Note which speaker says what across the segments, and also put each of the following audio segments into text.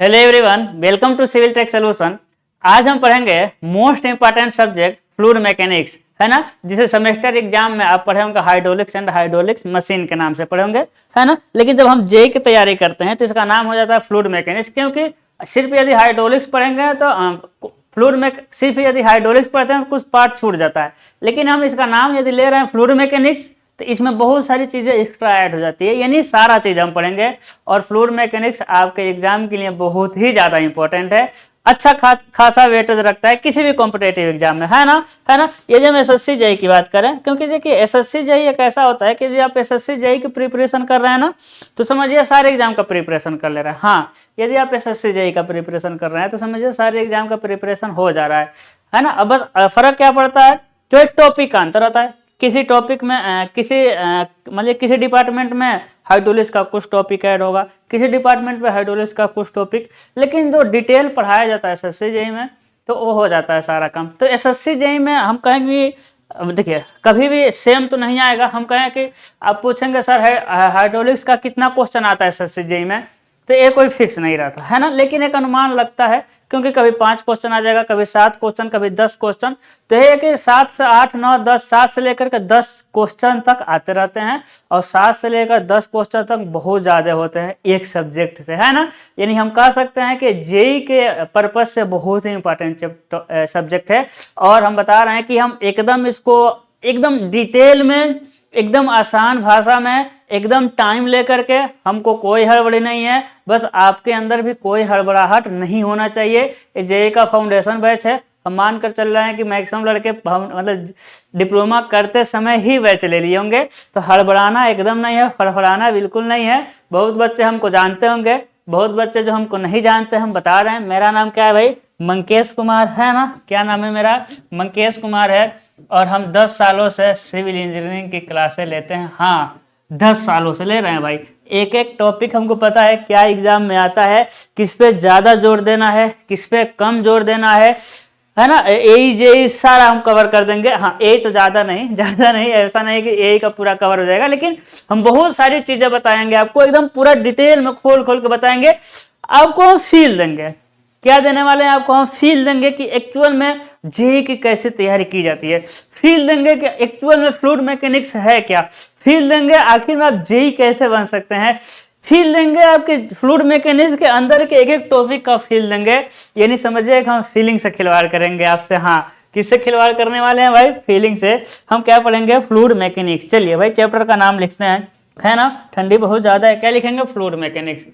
Speaker 1: Hello everyone, welcome to civil tech solution. आज हम पढ़ेंगे most important subject fluid mechanics, है ना, जिसे सेमेस्टर एग्जाम में आप पढ़े होंगे हाइड्रोलिक्स एंड हाइड्रोलिक्स मशीन के नाम से पढ़े होंगे, है ना। लेकिन जब हम जेई की तैयारी करते हैं तो इसका नाम हो जाता है फ्लूइड मैकेनिक्स, क्योंकि सिर्फ यदि हाइड्रोलिक्स पढ़ेंगे तो फ्लूइड में सिर्फ यदि हाइड्रोलिक्स पढ़ते हैं तो कुछ पार्ट छूट जाता है। लेकिन हम इसका नाम यदि ले रहे हैं फ्लूइड मैकेनिक्स तो इसमें बहुत सारी चीज़ें एक्स्ट्रा ऐड हो जाती है, यानी सारा चीज़ हम पढ़ेंगे। और फ्लूइड मैकेनिक्स आपके एग्जाम के लिए बहुत ही ज़्यादा इंपॉर्टेंट है, अच्छा खासा वेटेज रखता है किसी भी कॉम्पिटेटिव एग्जाम में, है ना। यदि हम एसएससी जेई की बात करें, क्योंकि देखिए एसएससी जेई एक ऐसा होता है कि यदि आप एसएससी जेई की प्रिपरेशन कर रहे हैं ना तो समझिए सारे एग्जाम का प्रिपरेशन कर ले रहे हैं। हाँ, यदि आप एसएससी जेई का प्रिपरेशन कर रहे हैं तो समझिए सारे एग्जाम का प्रिपरेशन हो जा रहा है ना। अब बस फर्क क्या पड़ता है, जो एक टॉपिक का अंतर होता है। किसी टॉपिक में मतलब किसी डिपार्टमेंट में हाइड्रोलिक्स का कुछ टॉपिक ऐड होगा, किसी डिपार्टमेंट में हाइड्रोलिक्स का कुछ टॉपिक, लेकिन जो डिटेल पढ़ाया जाता है एसएससी जेई में तो वो हो जाता है सारा काम। तो एसएससी जेई में हम कहेंगे, देखिए कभी भी सेम तो नहीं आएगा। हम कहें कि आप पूछेंगे सर हाइड्रोलिक्स का कितना क्वेश्चन आता है एसएससी जेई में, तो ये कोई फिक्स नहीं रहता है ना, लेकिन एक अनुमान लगता है, क्योंकि कभी 5 क्वेश्चन आ जाएगा, कभी 7 क्वेश्चन, कभी 10 क्वेश्चन। तो ये कि 7 से 8, 9, 10, 7 से लेकर के 10 क्वेश्चन तक आते रहते हैं, और 7 से लेकर 10 क्वेश्चन तक बहुत ज़्यादा होते हैं एक सब्जेक्ट से, है ना। यानी हम कह सकते हैं कि जेई के पर्पज से बहुत ही इंपॉर्टेंट सब्जेक्ट है। और हम बता रहे हैं कि हम एकदम इसको एकदम डिटेल में, एकदम आसान भाषा में, एकदम टाइम लेकर के, हमको कोई हड़बड़ी नहीं है, बस आपके अंदर भी कोई हड़बड़ाहट नहीं होना चाहिए। ये जेई का फाउंडेशन बैच है, हम मान कर चल रहे हैं कि मैक्सिमम लड़के मतलब डिप्लोमा करते समय ही बैच ले लिए होंगे, तो हड़बड़ाना एकदम नहीं है, फड़फड़ाना बिल्कुल नहीं है। बहुत बच्चे हमको जानते होंगे, बहुत बच्चे जो हमको नहीं जानते, हम बता रहे हैं। मेरा नाम क्या है भाई? मंकेश कुमार, है ना। क्या नाम है मेरा? मंकेश कुमार है। और हम 10 सालों से सिविल इंजीनियरिंग की क्लासें लेते हैं। हाँ, 10 सालों से ले रहे हैं भाई। एक एक टॉपिक हमको पता है क्या एग्जाम में आता है, किस पे ज़्यादा जोर देना है, किस पे कम जोर देना है ना। यही जेई सारा हम कवर कर देंगे। हाँ, यही तो ज़्यादा नहीं, ऐसा नहीं कि यही का पूरा कवर हो जाएगा, लेकिन हम बहुत सारी चीज़ें बताएंगे आपको, एकदम पूरा डिटेल में खोल के बताएंगे। आपको हम फील देंगे, क्या देने वाले हैं आपको? हम फील देंगे कि एक्चुअल में जेई की कैसे तैयारी की जाती है, फील देंगे कि एक्चुअल में फ्लूइड मैकेनिक्स है क्या, फील देंगे आखिर में आप जेई कैसे बन सकते हैं, फील देंगे आपके फ्लूइड मैकेनिक्स के अंदर के एक एक टॉपिक का फील देंगे। ये नहीं समझिए कि हम फीलिंग से खिलवाड़ करेंगे आपसे। हाँ, किससे खिलवाड़ करने वाले हैं भाई? फीलिंग से। हम क्या पढ़ेंगे? Fluid mechanics. चलिए भाई, चैप्टर का नाम लिखते हैं, है ना। ठंडी बहुत ज्यादा है, क्या लिखेंगे? फ्लूइड मैकेनिक्स,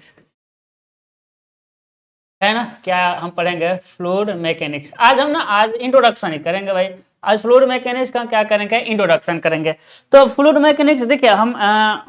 Speaker 1: है ना। क्या हम पढ़ेंगे? Fluid mechanics. आज इंट्रोडक्शन ही करेंगे भाई। आज फ्लूइड मैकेनिक्स का क्या करेंगे? इंट्रोडक्शन करेंगे। तो फ्लूइड मैकेनिक्स देखिए हम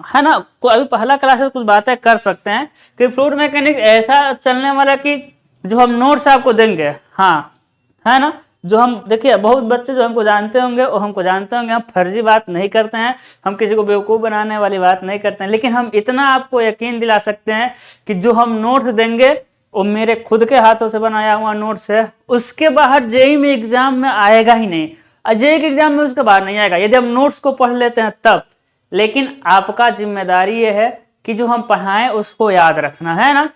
Speaker 1: है ना, अभी पहला क्लास से कुछ बातें कर सकते हैं कि फ्लूइड मैकेनिक्स ऐसा चलने वाला कि जो हम नोट्स आपको देंगे, हाँ, है ना, जो हम देखिए बहुत बच्चे जो हमको जानते होंगे वो हमको जानते होंगे, हम फर्जी बात नहीं करते हैं, हम किसी को बेवकूफ़ बनाने वाली बात नहीं करते हैं, लेकिन हम इतना आपको यकीन दिला सकते हैं कि जो हम नोट्स देंगे वो मेरे खुद के हाथों से बनाया हुआ नोट्स है। उसके बाहर जेई में एग्जाम में आएगा ही नहीं, जेई के एग्जाम में उसके बाहर नहीं आएगा यदि हम नोट्स को पढ़ लेते हैं तब। लेकिन आपका जिम्मेदारी ये है कि जो हम पढ़ाएं उसको याद रखना, है ना।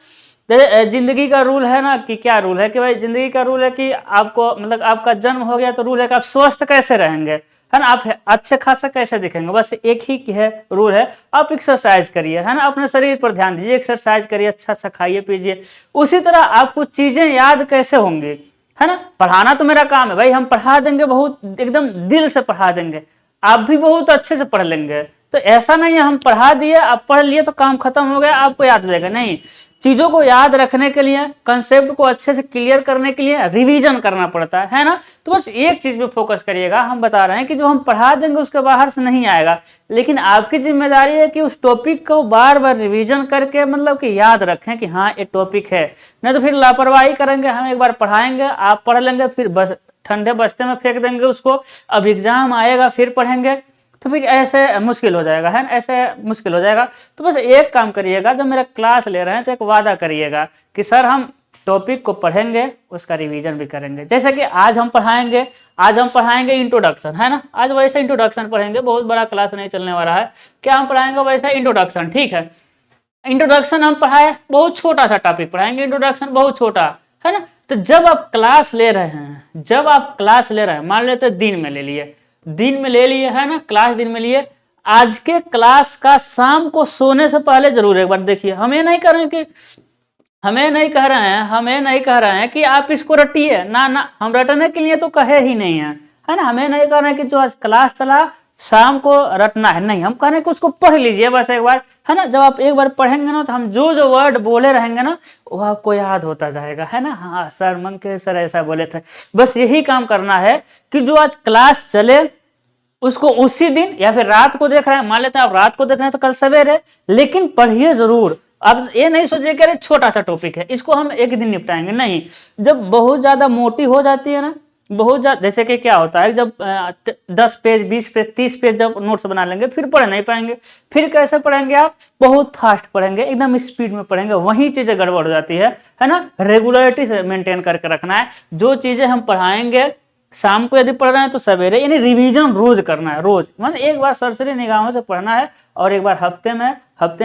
Speaker 1: जिंदगी का रूल है ना, कि क्या रूल है कि भाई जिंदगी का रूल है कि आपको मतलब आपका जन्म हो गया तो रूल है कि आप स्वस्थ कैसे रहेंगे, है ना, आप अच्छे खासा कैसे दिखेंगे, बस एक ही है रूल है। आप एक्सरसाइज करिए, है ना, अपने शरीर पर ध्यान दीजिए, एक्सरसाइज करिए, अच्छा खाइए पीजिए। उसी तरह आपको चीजें याद कैसे होंगी, है ना। पढ़ाना तो मेरा काम है भाई, हम पढ़ा देंगे, बहुत एकदम दिल से पढ़ा देंगे, आप भी बहुत अच्छे से पढ़ लेंगे। तो ऐसा नहीं है हम पढ़ा दिए, आप पढ़ लिए तो काम खत्म हो गया, आपको याद रहेगा नहीं। चीजों को याद रखने के लिए, कंसेप्ट को अच्छे से क्लियर करने के लिए रिवीजन करना पड़ता है ना। तो बस एक चीज पे फोकस करिएगा। हम बता रहे हैं कि जो हम पढ़ा देंगे उसके बाहर से नहीं आएगा, लेकिन आपकी जिम्मेदारी है कि उस टॉपिक को बार बार रिवीजन करके मतलब कि याद रखें कि हाँ ये टॉपिक है। नहीं तो फिर लापरवाही करेंगे, हम एक बार पढ़ाएंगे, आप पढ़ लेंगे, फिर बस ठंडे बस्ते में फेंक देंगे उसको, अब एग्जाम आएगा फिर पढ़ेंगे, तो फिर ऐसे मुश्किल हो जाएगा, है ना, ऐसे मुश्किल हो जाएगा। तो बस एक काम करिएगा, जब मेरा क्लास ले रहे हैं तो एक वादा करिएगा कि सर हम टॉपिक को पढ़ेंगे, उसका रिवीजन भी करेंगे। जैसे कि आज हम पढ़ाएंगे इंट्रोडक्शन, है ना, आज वैसे इंट्रोडक्शन पढ़ेंगे, बहुत बड़ा क्लास नहीं चलने वाला है। क्या हम पढ़ाएंगे? वैसे इंट्रोडक्शन, ठीक है। इंट्रोडक्शन हम पढ़ाए, बहुत छोटा सा टॉपिक पढ़ाएंगे, इंट्रोडक्शन बहुत छोटा है ना। तो जब आप क्लास ले रहे हैं, जब आप क्लास ले रहे हैं, मान लेते दिन में ले लिए, दिन में ले लिए है ना, क्लास दिन में लिए, आज के क्लास का शाम को सोने से पहले जरूर एक बार देखिए। हम ये नहीं कर रहे हैं कि हमें नहीं कह रहे हैं कि आप इसको रटिए, ना ना, हम रटने के लिए तो कहे ही नहीं है ना। हमें नहीं कह रहे हैं कि जो आज क्लास चला शाम को रटना है, नहीं, हम कह रहे हैं कि उसको पढ़ लीजिए बस एक बार, है ना। जब आप एक बार पढ़ेंगे ना तो हम जो जो वर्ड बोले रहेंगे ना वो आपको याद होता जाएगा, है ना। हाँ सर, मंके सर ऐसा बोले थे, बस यही काम करना है कि जो आज क्लास चले उसको उसी दिन या फिर रात को देख रहे हैं, मान लेते हैं आप रात को देख रहे हैं तो कल सवेरे, लेकिन पढ़िए जरूर। अब ये नहीं सोचिए कि अरे छोटा सा टॉपिक है इसको हम एक दिन निपटाएंगे, नहीं। जब बहुत ज्यादा मोटी हो जाती है ना, बहुत ज्यादा, जैसे कि क्या होता है जब 10 पेज 20 पेज 30 पेज जब नोट्स बना लेंगे फिर पढ़ नहीं पाएंगे, फिर कैसे पढ़ेंगे आप, बहुत फास्ट पढ़ेंगे, एकदम स्पीड में पढ़ेंगे, वही चीजें गड़बड़ हो जाती है ना। रेगुलरिटी से मेंटेन करके रखना है, जो चीजें हम पढ़ाएंगे शाम को यदि पढ़ रहे हैं तो सवेरे, यानी रिवीजन रोज करना है, रोज मतलब एक बार सरसरी निगाहों से पढ़ना है और एक बार हफ्ते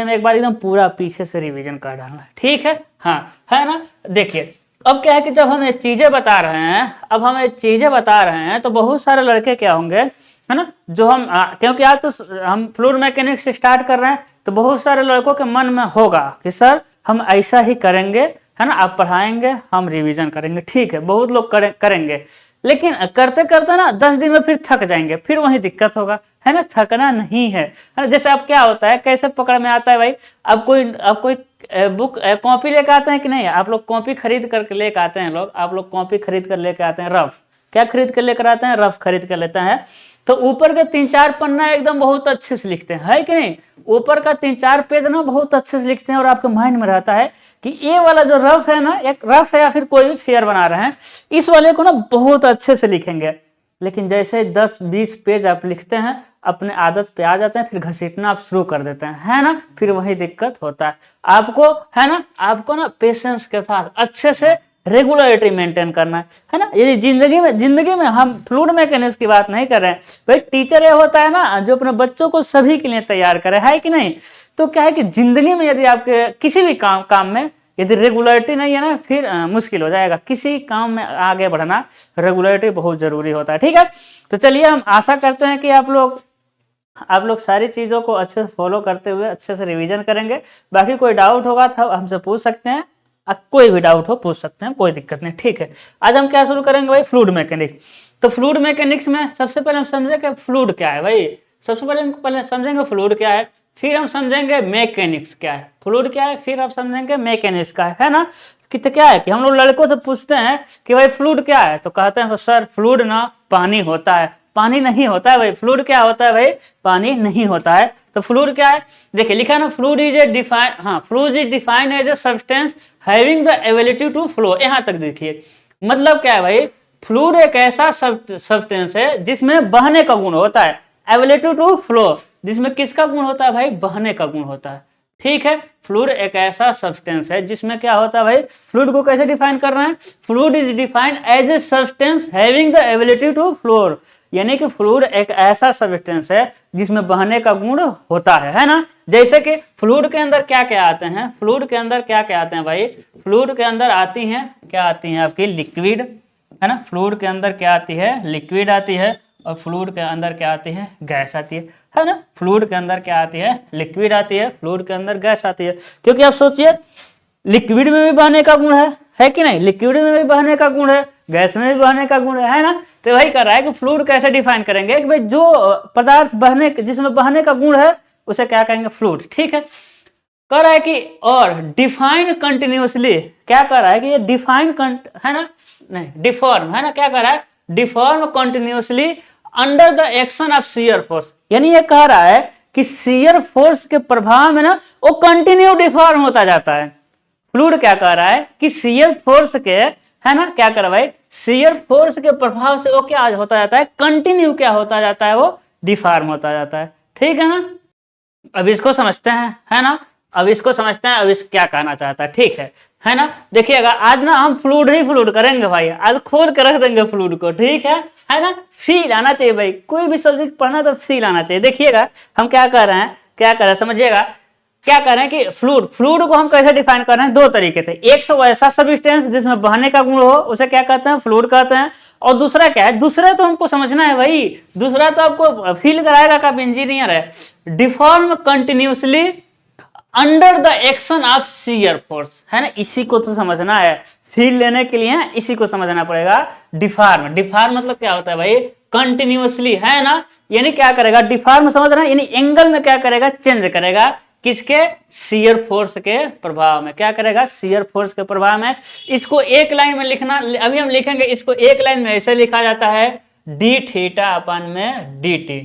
Speaker 1: में एक बार एकदम पूरा पीछे से रिवीजन कर डालना है, ठीक है। हाँ है ना। देखिए अब क्या है कि जब हम ये चीजें बता रहे हैं, तो बहुत सारे लड़के क्या होंगे, है ना, जो हम क्योंकि आज तो हम फ्लूइड मैकेनिक्स से स्टार्ट कर रहे हैं, तो बहुत सारे लड़कों के मन में होगा कि सर हम ऐसा ही करेंगे, है ना, आप पढ़ाएंगे हम रिवीजन करेंगे, ठीक है, बहुत लोग करेंगे, लेकिन करते करते ना 10 दिन में फिर थक जाएंगे, फिर वही दिक्कत होगा, है ना। थकना नहीं है ना। जैसे अब क्या होता है, कैसे पकड़ में आता है भाई, अब कोई बुक कॉपी लेकर आते हैं कि नहीं, आप लोग कॉपी खरीद करके लेकर आते हैं, आप लोग कॉपी खरीद कर लेकर आते हैं, रफ क्या खरीद कर लेकर आते हैं, रफ खरीद कर लेते हैं, तो ऊपर के 3-4 पन्ना एकदम बहुत अच्छे से लिखते हैं, है कि नहीं, ऊपर का 3-4 पेज ना बहुत अच्छे से लिखते हैं और आपके माइंड में रहता है कि ये वाला जो रफ है ना, एक रफ है या फिर कोई भी फेयर बना रहे हैं, इस वाले को ना बहुत अच्छे से लिखेंगे। लेकिन जैसे 10-20 पेज आप लिखते हैं, अपने आदत पे आ जाते हैं, फिर घसीटना आप शुरू कर देते हैं, है ना, फिर वही दिक्कत होता है आपको, है ना। आपको ना पेशेंस के साथ अच्छे से रेगुलरिटी मेंटेन करना है ना। यदि जिंदगी में हम फ्लूइड मैकेनिक्स की बात नहीं कर रहे हैं भाई, टीचर ये होता है ना जो अपने बच्चों को सभी के लिए तैयार करे, है कि नहीं। तो क्या है कि जिंदगी में यदि आपके किसी भी काम में यदि रेगुलरिटी नहीं है ना, फिर मुश्किल हो जाएगा। किसी काम में आगे बढ़ना रेगुलरिटी बहुत जरूरी होता है, ठीक है। तो चलिए हम आशा करते हैं कि आप लोग सारी चीज़ों को अच्छे से फॉलो करते हुए अच्छे से रिवीजन करेंगे। बाकी कोई डाउट होगा तो हमसे पूछ सकते हैं, कोई भी डाउट हो पूछ सकते हैं, कोई दिक्कत नहीं, ठीक है। आज हम क्या शुरू करेंगे भाई, फ्लूइड मैकेनिक्स। तो फ्लूइड मैकेनिक्स में सबसे पहले हम समझेंगे फ्लूइड क्या है भाई, सबसे पहले समझेंगे फ्लूइड क्या है, फिर हम समझेंगे मैकेनिक्स क्या है, फ्लूइड क्या है, फिर आप समझेंगे मैकेनिक्स का है ना। कि तो क्या है कि हम लोग लड़कों से पूछते हैं कि भाई फ्लूइड क्या है, तो कहते हैं सर फ्लूइड ना पानी होता है, पानी नहीं होता है भाई। फ्लूइड क्या होता है भाई, पानी नहीं होता है। तो फ्लूइड क्या है, देखिए लिखा है ना, fluid is defined as a substance having the ability to flow. यहाँ तक देखिए, मतलब क्या है भाई, फ्लूइड एक ऐसा सब्सटेंस है जिसमें बहने का गुण होता है, एबिलिटी टू फ्लो, जिसमें किसका गुण होता है भाई, बहने का गुण होता है, ठीक है। फ्लूइड एक ऐसा सब्सटेंस है जिसमें क्या होता है भाई, फ्लूइड को कैसे डिफाइन कर रहे हैं, fluid is defined as a substance having the ability to flow, यानी कि फ्लूइड एक ऐसा सब्सटेंस है जिसमें बहने का गुण होता है ना। जैसे कि फ्लूइड के अंदर क्या क्या आते हैं, फ्लूइड के अंदर क्या क्या आते हैं भाई, फ्लूइड के अंदर आती हैं क्या, आती हैं आपकी लिक्विड, है ना। फ्लूइड के अंदर क्या आती है, लिक्विड आती है, और फ्लूइड के अंदर क्या आती है, गैस आती है ना। फ्लूइड के अंदर क्या आती है, लिक्विड आती है, फ्लूइड के अंदर गैस आती है। क्योंकि आप सोचिए लिक्विड में भी बहने का गुण है कि नहीं, लिक्विड में भी बहने का गुण है, गैस में भी बहने का गुण है ना। तो वही कर रहा है कि फ्लूइड कैसे डिफाइन करेंगे कि भाई जो पदार्थ बहने, जिसमें बहने का गुण है उसे क्या कहेंगे, फ्लूइड, ठीक है। कर रहा है कि और डिफाइन कंटिन्यूसली, क्या कर रहा है कि ये डिफाइन है ना, नहीं डिफॉर्म, है ना, क्या कर रहा है, deform continuously under the action of shear force, यानी ये कह रहा है कि शियर फोर्स के प्रभाव में ना वो कंटिन्यू डिफॉर्म होता जाता है। फ्लूइड क्या कह रहा है कि शियर फोर्स के, है ना, क्या कर रहा है भाई, शियर फोर्स के प्रभाव से वो क्या होता जाता है, कंटिन्यू क्या होता जाता है, वो डिफॉर्म होता जाता है, ठीक है ना। अब इसको समझते हैं, है ना, अब इसको समझते हैं, अब इस क्या कहना चाहता है, ठीक है ना। देखिएगा आज ना हम फ्लूइड ही फ्लूइड करेंगे भाई, आज खोद कर रख देंगे फ्लूइड को, ठीक है ना। फील आना चाहिए भाई, कोई भी सब्जेक्ट पढ़ना तो फील आना चाहिए। देखिएगा हम क्या कर रहे हैं, समझिएगा, क्या कर रहे हैं कि फ्लूइड, फ्लूइड को हम कैसे डिफाइन कर रहे हैं, दो तरीके थे। एक सो ऐसा सब्सटेंस जिसमें बहने का गुण हो, उसे क्या कहते हैं, फ्लूइड कहते हैं। और दूसरा क्या है, दूसरा तो हमको समझना है भाई, दूसरा तो आपको फील कराएगा कि आप इंजीनियर है। Deform continuously under the action of shear force, है ना, इसी को तो समझना है। फील लेने के लिए इसी को समझना पड़ेगा। डिफॉर्म, डिफॉर्म मतलब क्या होता है भाई, कंटिन्यूसली, है ना, यानी क्या करेगा, डिफॉर्म समझ रहे हैं, यानी एंगल में क्या करेगा, चेंज करेगा, किसके, शियर फोर्स के प्रभाव में। क्या करेगा, शियर फोर्स के प्रभाव में। इसको एक लाइन में लिखना, अभी हम लिखेंगे इसको एक लाइन में, ऐसे लिखा जाता है डी थीटा अपन में डी टी,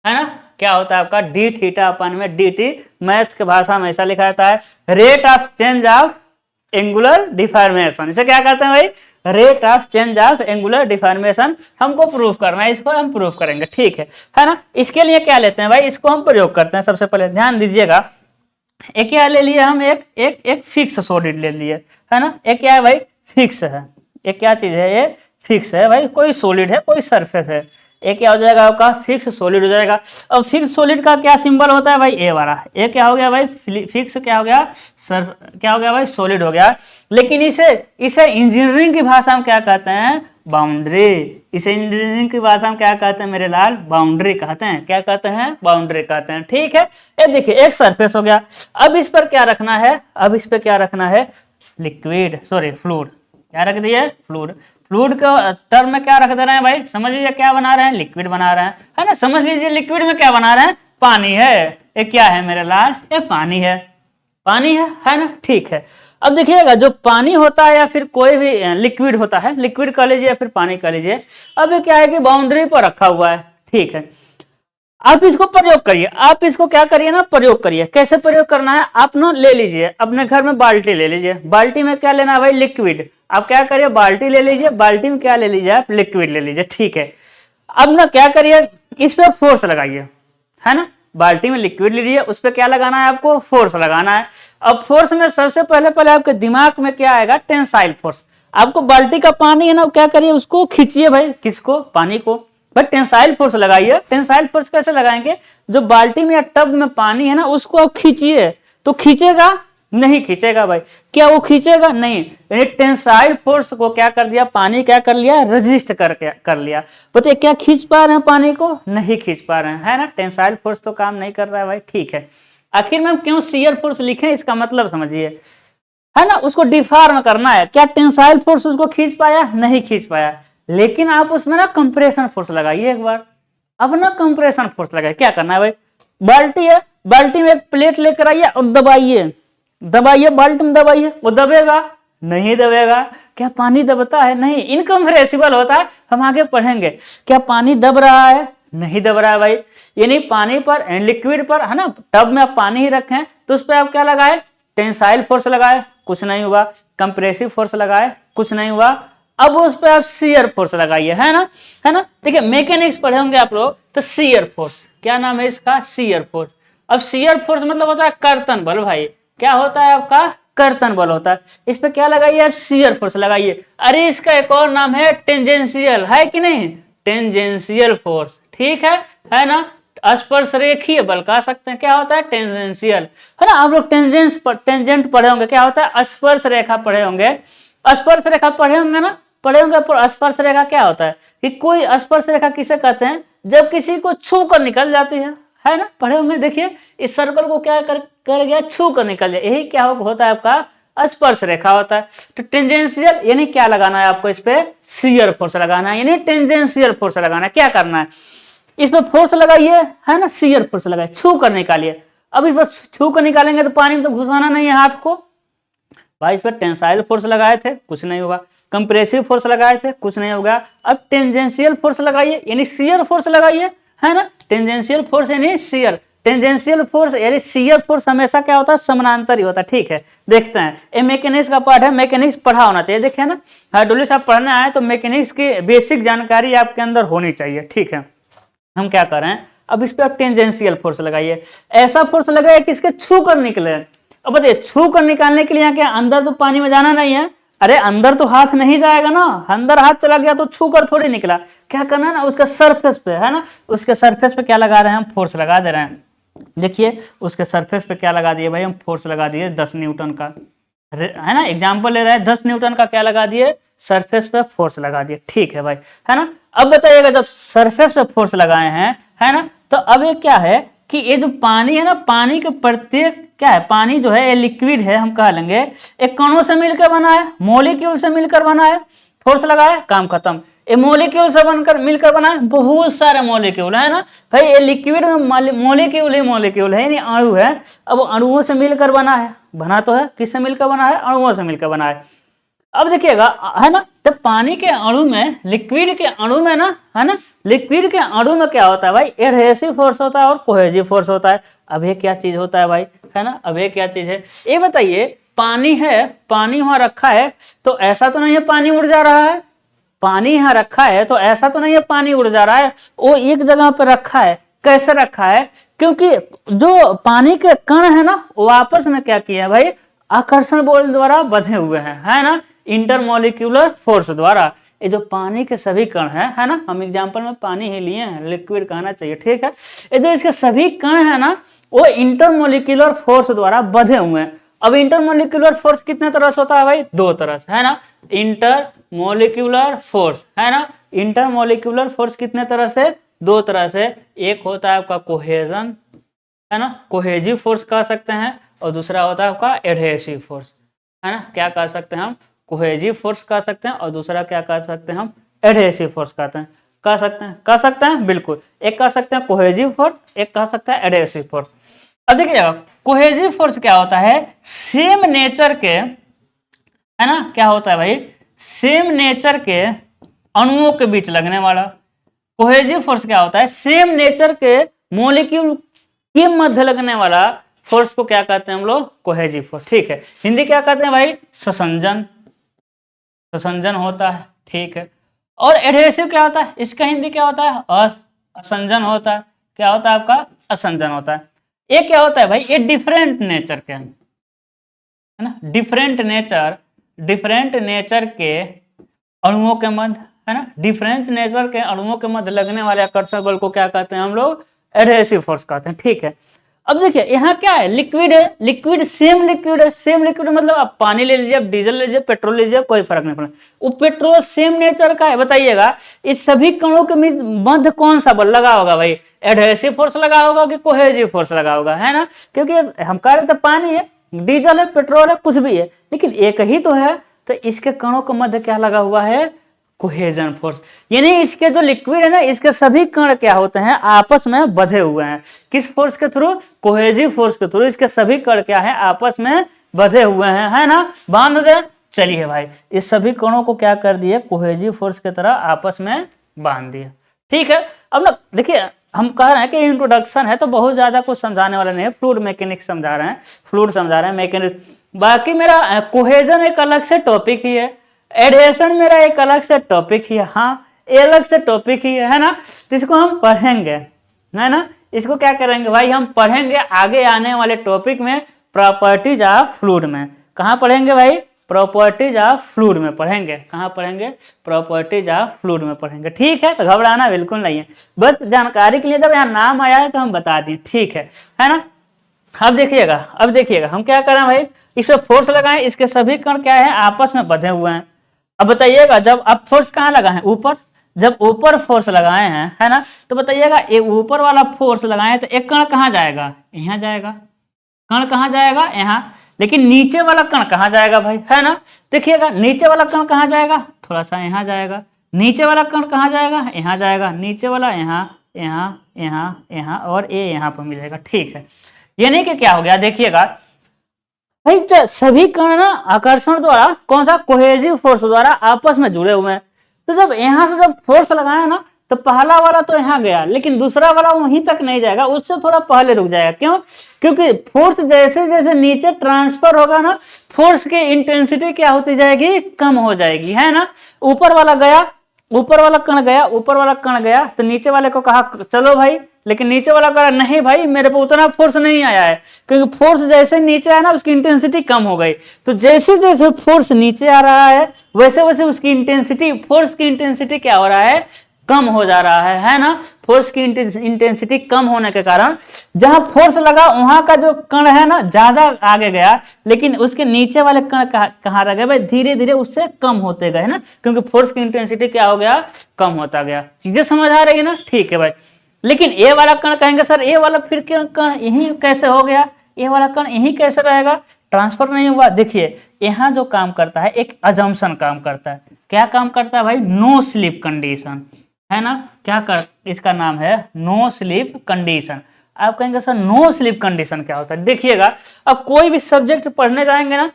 Speaker 1: है ना, क्या होता है आपका डी थीटा अपन में डी टी, मैथ के भाषा में ऐसा लिखा जाता है। Rate of change of angular deformation, इसे क्या कहते हैं भाई, rate of change of angular deformation. हमको प्रूफ करना है, इसको हम प्रूफ करेंगे, ठीक है ना। इसके लिए क्या लेते हैं भाई, इसको हम प्रयोग करते हैं। सबसे पहले ध्यान दीजिएगा, एक क्या ले लिए हम, एक फिक्स सॉलिड ले लिए, है ना, एक क्या है भाई, फिक्स है, एक क्या चीज है, ये फिक्स है भाई, कोई सॉलिड है, कोई सरफेस है। एक क्या हो जाएगा आपका, फिक्स सॉलिड हो जाएगा। अब फिक्स सॉलिड का क्या सिंबल होता है भाई, ए वाला। ए क्या हो गया भाई, फिक्स क्या हो गया, सर क्या हो गया भाई, सॉलिड हो गया। लेकिन इसे इंजीनियरिंग की भाषा में क्या कहते हैं, बाउंड्री। इसे इंजीनियरिंग की भाषा में क्या कहते हैं मेरे लाल, बाउंड्री कहते हैं। क्या कहते हैं, बाउंड्री कहते हैं, ठीक है। ये देखिए एक सरफेस हो गया। अब इस पर क्या रखना है, अब इस पर क्या रखना है, लिक्विड, सॉरी फ्लूइड, क्या रख दिए, फ्लूइड। फ्लूइड के टर्म में क्या रख दे रहे हैं भाई, समझ लीजिए क्या बना रहे हैं, लिक्विड बना रहे हैं, है ना। समझ लीजिए लिक्विड में क्या बना रहे हैं, पानी है। ये क्या है मेरे लाल, ये पानी है, पानी है ना, ठीक है। अब देखिएगा जो पानी होता है या फिर कोई भी लिक्विड होता है, लिक्विड कह लीजिए या फिर पानी कह लीजिए, अब ये क्या है कि बाउंड्री पर रखा हुआ है, ठीक है। आप इसको प्रयोग करिए, आप इसको क्या करिए ना, प्रयोग करिए। कैसे प्रयोग करना है, आप ना ले लीजिए अपने घर में बाल्टी ले लीजिए, बाल्टी में क्या लेना है भाई, लिक्विड। आप क्या करिए, बाल्टी ले लीजिए, बाल्टी में क्या ले लीजिए आप, लिक्विड ले लीजिए, ठीक है। अब ना क्या करिए, इस पे फोर्स लगाइए, है ना, बाल्टी में लिक्विड लीजिए, उस पर क्या लगाना है आपको, फोर्स लगाना है। अब फोर्स में सबसे पहले आपके दिमाग में क्या आएगा, टेंसाइल फोर्स। आपको बाल्टी का पानी है ना, क्या करिए उसको खींचिए भाई, किसको, पानी को, भाई टेंसाइल फोर्स लगाइए। टेंसाइल फोर्स कैसे लगाएंगे, जो बाल्टी में या टब में पानी है ना, उसको आप खींचिए, तो खींचेगा, नहीं खींचेगा भाई, क्या वो खींचेगा, नहीं। यानी टेंसाइल फोर्स को क्या कर दिया, पानी क्या कर लिया, रेजिस्ट कर लिया। बताइए क्या खींच पा रहे हैं पानी को, नहीं खींच पा रहे हैं, है ना, टेंसाइल फोर्स तो काम नहीं कर रहा है भाई, ठीक है। आखिर में क्यों शियर फोर्स लिखे, इसका मतलब समझिए, है ना, उसको डिफॉर्म करना है। क्या टेंसाइल फोर्स उसको खींच पाया, नहीं खींच पाया, लेकिन आप उसमें ना कंप्रेशन फोर्स लगाइए एक बार। अब ना कंप्रेशन फोर्स लगाइए, क्या करना है भाई, बाल्टी है, बाल्टी में एक प्लेट लेकर आइए और दबाइए, दबाइए, बाल्टी में दबाइए, वो दबेगा, नहीं दबेगा। क्या पानी दबता है, नहीं, इनकम्प्रेसिबल होता है। हम आगे पढ़ेंगे, क्या पानी दब रहा है, नहीं दब रहा है भाई। यानी पानी पर, लिक्विड पर, है ना, टब में आप पानी ही रखें तो उस पर आप क्या लगाए, टेंसाइल फोर्स लगाए, कुछ नहीं हुआ। कंप्रेसिव फोर्स लगाए, कुछ नहीं हुआ। अब उस पर आप शियर फोर्स लगाइए, है ना, है ना। देखिए मैकेनिक्स पढ़े होंगे आप लोग, तो शियर फोर्स, क्या नाम है इसका, शियर फोर्स। अब शियर फोर्स मतलब होता है कर्तन बल भाई, क्या होता है आपका, कर्तन बल होता है। इस पे क्या लगाइए आप, शियर फोर्स लगाइए। अरे इसका एक और नाम है टेंजेंशियल, है कि नहीं, टेंजेंशियल फोर्स, ठीक है ना। स्पर्श रेखीय बल कह सकते हैं, क्या होता है, टेंजेंशियल, है ना। आप लोग टेंजेंट पढ़े होंगे, क्या होता है, स्पर्श रेखा पढ़े होंगे, स्पर्श रेखा पढ़े होंगे ना, पढ़े होंगे। पर स्पर्श रेखा क्या होता है, कि कोई स्पर्श रेखा किसे कहते हैं, जब किसी को छू कर निकल जाती है ना, पढ़े होंगे। देखिए इस सर्कल को क्या कर गया, छू कर निकल जाए, यही क्या होता है आपका स्पर्श रेखा होता है। तो टेंजेंशियल यानी क्या लगाना है आपको, इस पे शियर फोर्स लगाना है, यानी टेंजेंशियल फोर्स लगाना है। क्या करना है, इस पे फोर्स लगाइए, है ना, शियर फोर्स लगाइए, छू कर निकालिए। अब इस पर छू कर निकालेंगे तो पानी में तो घुसाना नहीं है हाथ को भाई। इस पर टेंसाइल फोर्स लगाए थे, कुछ नहीं हुआ। कंप्रेसिव फोर्स लगाए थे, कुछ नहीं होगा। अब टेंजेंशियल फोर्स लगाइए, यानी शियर फोर्स लगाइए, है ना। टेंजेंशियल फोर्स यानी शियर, टेंजेंशियल फोर्स यानी शियर फोर्स हमेशा क्या होता है, समानांतर ही होता है, ठीक है। देखते हैं, ये मैकेनिक्स का पार्ट है, मैकेनिक्स पढ़ा होना चाहिए। देखिए ना, हाइड्रोलिक्स आप पढ़ने आए तो मैकेनिक्स की बेसिक जानकारी आपके अंदर होनी चाहिए, ठीक है। हम क्या कर रहे हैं, अब इस पर आप टेंजेंशियल फोर्स लगाइए, ऐसा फोर्स लगाइए कि इसके छू कर निकले। अब बताइए छू कर निकालने के लिए क्या अंदर तो पानी में जाना नहीं है, अरे अंदर तो हाथ नहीं जाएगा ना, अंदर हाथ चला गया तो छू कर थोड़ी निकला। क्या करना है ना, उसका सरफेस पे, है ना, उसके सरफेस पे क्या लगा रहे हैं हम, फोर्स लगा दे रहे हैं। देखिए उसके सरफेस पे क्या लगा दिए भाई, हम फोर्स लगा दिए 10 न्यूटन का, है ना, एग्जाम्पल ले रहा है, 10 न्यूटन का क्या लगा दिए, सरफेस पे फोर्स लगा दिए। ठीक है भाई, है ना। अब बताइएगा जब सरफेस पे फोर्स लगाए हैं, है ना, तो अब ये क्या है कि ये जो पानी है ना, पानी के प्रत्येक क्या है, पानी जो है ये लिक्विड है, हम कह लेंगे एक कणों से मिलकर बना है, मॉलिक्यूल से मिलकर बना है, फोर्स लगाया काम खत्म। ये मॉलिक्यूल से बनकर मिलकर बना है, बहुत सारे मॉलिक्यूल है ना भाई, ये लिक्विड में मॉलिक्यूल ही मॉलिक्यूल है, नहीं अणु है। अब अणुओं से मिलकर बना है, बना तो है, किससे मिलकर बना है, अणुओं से मिलकर बना है। अब देखिएगा, है ना, तो पानी के अणु में, लिक्विड के अणु में ना, है ना, लिक्विड के अणु में क्या होता है भाई, एडहेसिव फोर्स होता है और कोहेसिव फोर्स होता है। अब ये क्या चीज होता है भाई, है ना, अब ये क्या चीज है, ये बताइए, पानी है, पानी वहां रखा है, तो ऐसा तो नहीं है पानी उड़ जा रहा है, पानी यहाँ रखा है तो ऐसा तो नहीं है पानी उड़ जा रहा है, वो एक जगह पर रखा है। कैसे रखा है, क्योंकि जो पानी के कण है ना, वो आपस में क्या किया है भाई, आकर्षण बल द्वारा बंधे हुए हैं, है ना, इंटरमोलिक्यूलर फोर्स द्वारा। ये जो पानी के सभी कण है ना, हम एग्जांपल में पानी ही लिए हैं, लिक्विड कहना चाहिए, ठीक है। ये जो इसके सभी कण है ना, वो इंटरमोलिक्यूलर फोर्स द्वारा बंधे हुए हैं। अब इंटरमोलिक्यूलर फोर्स कितने तरह से होता है भाई, दो तरह से, है ना, इंटरमोलिक्यूलर फोर्स, है ना, इंटरमोलिक्यूलर फोर्स कितने तरह से, दो तरह से। एक होता है आपका कोहेजन, है ना, कोहेजिव फोर्स कह सकते हैं, और दूसरा होता है आपका एडहेसिव फोर्स, है ना, क्या कह सकते हैं हम, कोहेजिव फोर्स कह सकते हैं, और दूसरा क्या कह सकते हैं हम, एडहेसिव फोर्स कहते हैं, कह सकते हैं बिल्कुल। एक कह सकते हैं कोहेजिव फोर्स, एक कह सकते हैं एडहेसिव फोर्स। अब देखिएगा कोहेजिव फोर्स क्या होता है, सेम नेचर के, है ना, क्या होता है भाई, सेम नेचर के अणुओं के बीच लगने वाला। कोहेजिव फोर्स क्या होता है, सेम नेचर के मॉलिक्यूल के मध्य लगने वाला फोर्स को क्या कहते हैं हम लोग, कोहेजिव फोर्स। ठीक है, हिंदी क्या कहते हैं भाई, ससंजन, ससंजन होता है, ठीक है। और एडहेसिव क्या होता है, इसका हिंदी क्या होता है, असंजन होता है। क्या होता है आपका, असंजन होता है। ये क्या होता है भाई, ये डिफरेंट नेचर के, है ना, डिफरेंट नेचर के अणुओं के मध्य, है ना, डिफरेंट नेचर के अणुओं के मध्य लगने वाले आकर्षण बल को क्या कहते हैं हम लोग, एडहेसिव फोर्स कहते हैं। ठीक है, अब देखिए यहाँ क्या है, लिक्विड है, लिक्विड सेम लिक्विड है, सेम लिक्विड मतलब आप पानी ले लीजिए, आप डीजल ले लीजिए, पेट्रोल लीजिए, कोई फर्क नहीं पड़ता, वो पेट्रोल सेम नेचर का है। बताइएगा इस सभी कणों के मध्य कौन सा बल लगा होगा भाई, एडहेसिव फोर्स लगा होगा कि कोहेसिव फोर्स लगा होगा, है ना, क्योंकि हम कह रहे थे पानी है, डीजल है, पेट्रोल है, कुछ भी है, लेकिन एक ही तो है, तो इसके कणों के मध्य क्या लगा हुआ है, कोहेजन फोर्स। यानी इसके जो लिक्विड है ना, इसके सभी कण क्या होते हैं, आपस में बंधे हुए हैं, किस फोर्स के थ्रू, कोहेजिव फोर्स के थ्रू। इसके सभी कण क्या है, आपस में बंधे हुए हैं, है ना, बांध दे। चलिए भाई, इस सभी कणों को क्या कर दिए, कोहेजिव फोर्स की तरह आपस में बांध दिया। ठीक है, अब ना देखिए, हम कह रहे हैं कि इंट्रोडक्शन है तो बहुत ज्यादा कुछ समझाने वाला नहीं है, फ्लूइड मैकेनिक्स समझा रहे हैं, फ्लूइड समझा रहे हैं, मैकेनिक्स। बाकी मेरा कोहेजन एक अलग से टॉपिक ही है, एडहेशन मेरा एक अलग से टॉपिक ही है, हाँ ये अलग से टॉपिक ही है ना, तो इसको हम पढ़ेंगे, है ना, इसको क्या करेंगे भाई, हम पढ़ेंगे आगे आने वाले टॉपिक में, प्रॉपर्टीज ऑफ फ्लूइड में। कहाँ पढ़ेंगे भाई, प्रॉपर्टीज ऑफ फ्लूइड में पढ़ेंगे। कहाँ पढ़ेंगे, प्रॉपर्टीज ऑफ फ्लूइड में पढ़ेंगे। ठीक है, तो घबराना बिल्कुल नहीं है, बस जानकारी के लिए जब यहाँ नाम आया है तो हम बता दिए, ठीक है ना। अब देखिएगा हम क्या करें भाई, इस पे फोर्स लगाएं, इसके सभी कण क्या है, आपस में बंधे हुए हैं। अब बताइएगा जब आप फोर्स कहाँ लगाए, ऊपर, जब ऊपर फोर्स लगाए हैं, है ना, तो बताइएगा ये ऊपर वाला फोर्स लगाए तो एक कण कहाँ जाएगा, यहाँ जाएगा, कण कहाँ जाएगा, यहाँ, लेकिन नीचे वाला कण कहाँ जाएगा भाई, है ना, देखिएगा नीचे वाला कण कहाँ जाएगा, थोड़ा सा यहाँ जाएगा, नीचे वाला कण कहाँ जाएगा, यहाँ जाएगा, नीचे वाला यहाँ, यहाँ, यहाँ, यहाँ, और ये यहाँ पर मिलेगा। ठीक है, यानी कि क्या हो गया, देखिएगा भाई सभी कण ना आकर्षण द्वारा, कौन सा, कोहेजिव फोर्स द्वारा आपस में जुड़े हुए हैं। तो जब यहाँ से जब फोर्स लगाया ना, तो पहला वाला तो यहाँ गया, लेकिन दूसरा वाला वहीं तक नहीं जाएगा, उससे थोड़ा पहले रुक जाएगा। क्यों, क्योंकि फोर्स जैसे जैसे नीचे ट्रांसफर होगा ना, फोर्स की इंटेंसिटी क्या होती जाएगी, कम हो जाएगी, है ना। ऊपर वाला गया, ऊपर वाला कण गया, तो नीचे वाले को कहा चलो भाई, लेकिन नीचे वाला कहा नहीं भाई, मेरे पे उतना फोर्स नहीं आया है, क्योंकि फोर्स जैसे नीचे आया ना, उसकी इंटेंसिटी कम हो गई। तो जैसे जैसे फोर्स नीचे आ रहा है, वैसे वैसे उसकी इंटेंसिटी, फोर्स की इंटेंसिटी क्या हो रहा है, कम हो जा रहा है ना। फोर्स की इंटेंसिटी कम होने के कारण जहां फोर्स लगा वहां का जो कण है ना ज्यादा आगे गया, लेकिन उसके नीचे वाले कण कहाँ रह गए भाई, धीरे धीरे उससे कम होते गए, है ना, क्योंकि फोर्स की इंटेंसिटी क्या हो गया, कम होता गया। चीजें समझ आ रही है ना, ठीक है भाई। लेकिन ए वाला कण कहेंगे सर ए वाला फिर क्यों कण यही कैसे हो गया, ए वाला कण यही कैसे रहेगा, ट्रांसफर नहीं हुआ। देखिए यहाँ जो काम करता है एक अजम्पशन काम करता है। क्या काम करता है भाई, नो स्लिप कंडीशन, है ना, क्या कर इसका नाम है नो स्लिप कंडीशन। आप कहेंगे सर नो स्लिप कंडीशन क्या होता है, देखिएगा अब कोई भी सब्जेक्ट पढ़ने जाएंगे ना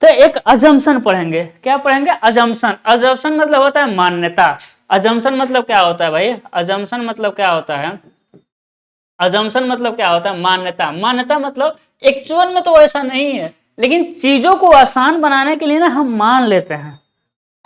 Speaker 1: तो एक अजम्पशन पढ़ेंगे। क्या पढ़ेंगे, अजम्पशन। अजम्पशन मतलब होता है मान्यता। अजम्पशन मतलब क्या होता है भाई, अजम्पशन मतलब क्या होता है, अजम्पशन मतलब क्या होता है, मान्यता। मान्यता मतलब एक्चुअल में तो ऐसा नहीं है, लेकिन चीजों को आसान बनाने के लिए ना हम मान लेते हैं।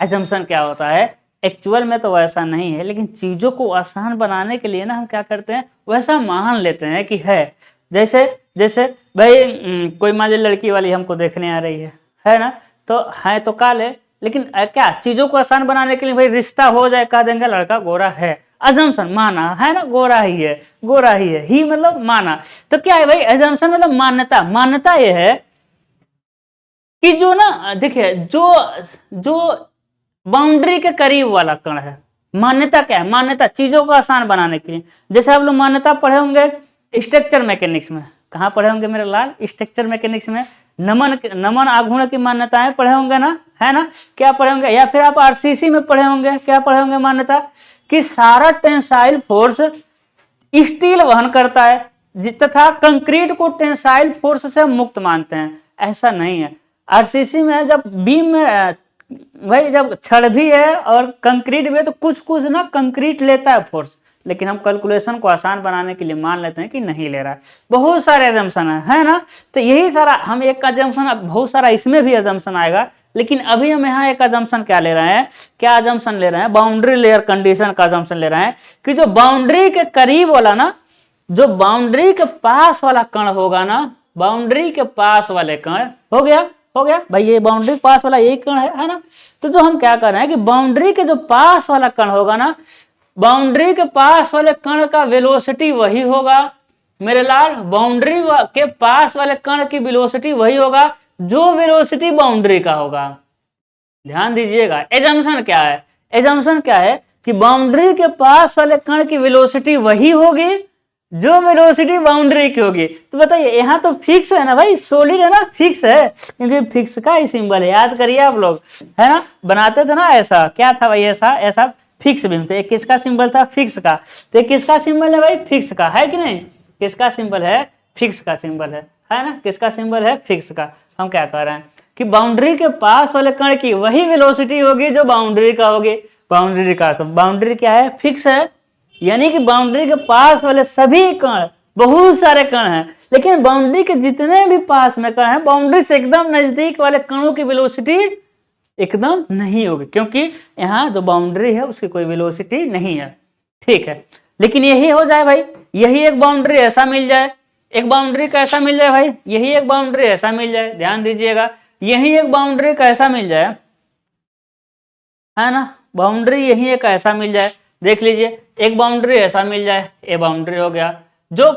Speaker 1: अजम्पशन क्या होता है, एक्चुअल में तो वैसा नहीं है, लेकिन चीजों को आसान बनाने के लिए ना हम क्या करते हैं, वैसा मान लेते हैं कि है। जैसे जैसे भाई कोई मान लीजिए लड़की वाली हमको देखने आ रही है ना, तो है तो काले, लेकिन क्या चीजों को आसान बनाने के लिए भाई रिश्ता हो जाए, कह देंगे लड़का गोरा है, अजम्पशन माना है ना, गोरा ही है, गोरा ही है, ही मतलब माना। तो क्या है भाई, अजम्पशन मतलब मान्यता। मान्यता ये है कि जो ना देखिए जो जो बाउंड्री के करीब वाला कण है। मान्यता क्या है, मान्यता चीजों को आसान बनाने के लिए। जैसे आप लोग मान्यता पढ़े होंगे स्ट्रक्चर मैकेनिक्स में, कहाँ पढ़े होंगे मेरे लाल, स्ट्रक्चर मैकेनिक्स में नमन आघूर्ण की मान्यताएं पढ़े होंगे ना, है ना, क्या पढ़े होंगे, या फिर आप आरसीसी में पढ़े होंगे, क्या पढ़े होंगे, मान्यता कि सारा टेंसाइल फोर्स स्टील वहन करता है तथा कंक्रीट को टेंसाइल फोर्स से मुक्त मानते हैं। ऐसा नहीं है। आरसीसी में जब बीम में भाई जब छड़ भी है और कंक्रीट भी है तो कुछ कुछ ना कंक्रीट लेता है फोर्स, लेकिन हम कैलकुलेशन को आसान बनाने के लिए मान लेते हैं कि नहीं ले रहा है। बहुत सारे अजम्पशन है ना, तो यही सारा हम एक अजम्पशन, बहुत सारा इसमें भी अजम्पशन आएगा, लेकिन अभी हम यहाँ एक अजम्पशन क्या ले रहे हैं, क्या अजम्पशन ले रहे हैं, बाउंड्री लेयर कंडीशन का अजम्पशन ले रहे हैं कि जो बाउंड्री के करीब वाला ना, जो बाउंड्री के पास वाला कण होगा ना, बाउंड्री के पास वाले कण हो गया भाई, ये बाउंड्री पास वाला यही कण है ना। तो जो हम क्या कर रहे हैं कि बाउंड्री के जो पास वाला कण होगा ना, बाउंड्री के पास वाले कण का वेलोसिटी वही होगा मेरे लाल, बाउंड्री के पास वाले कण की वेलोसिटी वही होगा जो वेलोसिटी बाउंड्री का होगा। ध्यान दीजिएगा, एजम्पशन क्या है, एजम्पशन क्या है कि बाउंड्री के पास वाले कण की वेलोसिटी वही होगी जो वेलोसिटी बाउंड्री की होगी। तो बताइए यहाँ तो फिक्स है ना भाई, सॉलिड है ना, फिक्स है, क्योंकि फिक्स का ही सिंबल है। याद करिए आप लोग, है ना, बनाते थे ना ऐसा, क्या था भाई, ऐसा ऐसा फिक्स बीम। तो एक किसका सिंबल था, फिक्स का। तो एक किसका सिंबल है भाई, फिक्स का, है कि नहीं, किसका सिंबल है, फिक्स का सिंबल है ना, किसका सिंबल है, फिक्स का। हम क्या कह रहे हैं कि बाउंड्री के पास वाले कण की वही वेलोसिटी होगी जो बाउंड्री का होगी। बाउंड्री का तो बाउंड्री क्या है, फिक्स है, यानी कि बाउंड्री के पास वाले सभी कण, बहुत सारे कण हैं, लेकिन बाउंड्री के जितने भी पास में कण हैं, बाउंड्री से एकदम नजदीक वाले कणों की वेलोसिटी एकदम नहीं होगी, क्योंकि यहाँ जो बाउंड्री है उसकी कोई वेलोसिटी नहीं है। ठीक है, लेकिन यही हो जाए भाई, यही एक बाउंड्री ऐसा मिल जाए, एक बाउंड्री कैसा मिल जाए भाई, यही एक बाउंड्री ऐसा मिल जाए, ध्यान दीजिएगा, यही एक बाउंड्री कैसा मिल जाए, है ना, बाउंड्री यही एक ऐसा मिल जाए, देख लीजिए, एक बाउंड्री ऐसा मिल जाए, ये बाउंड्री हो गया जो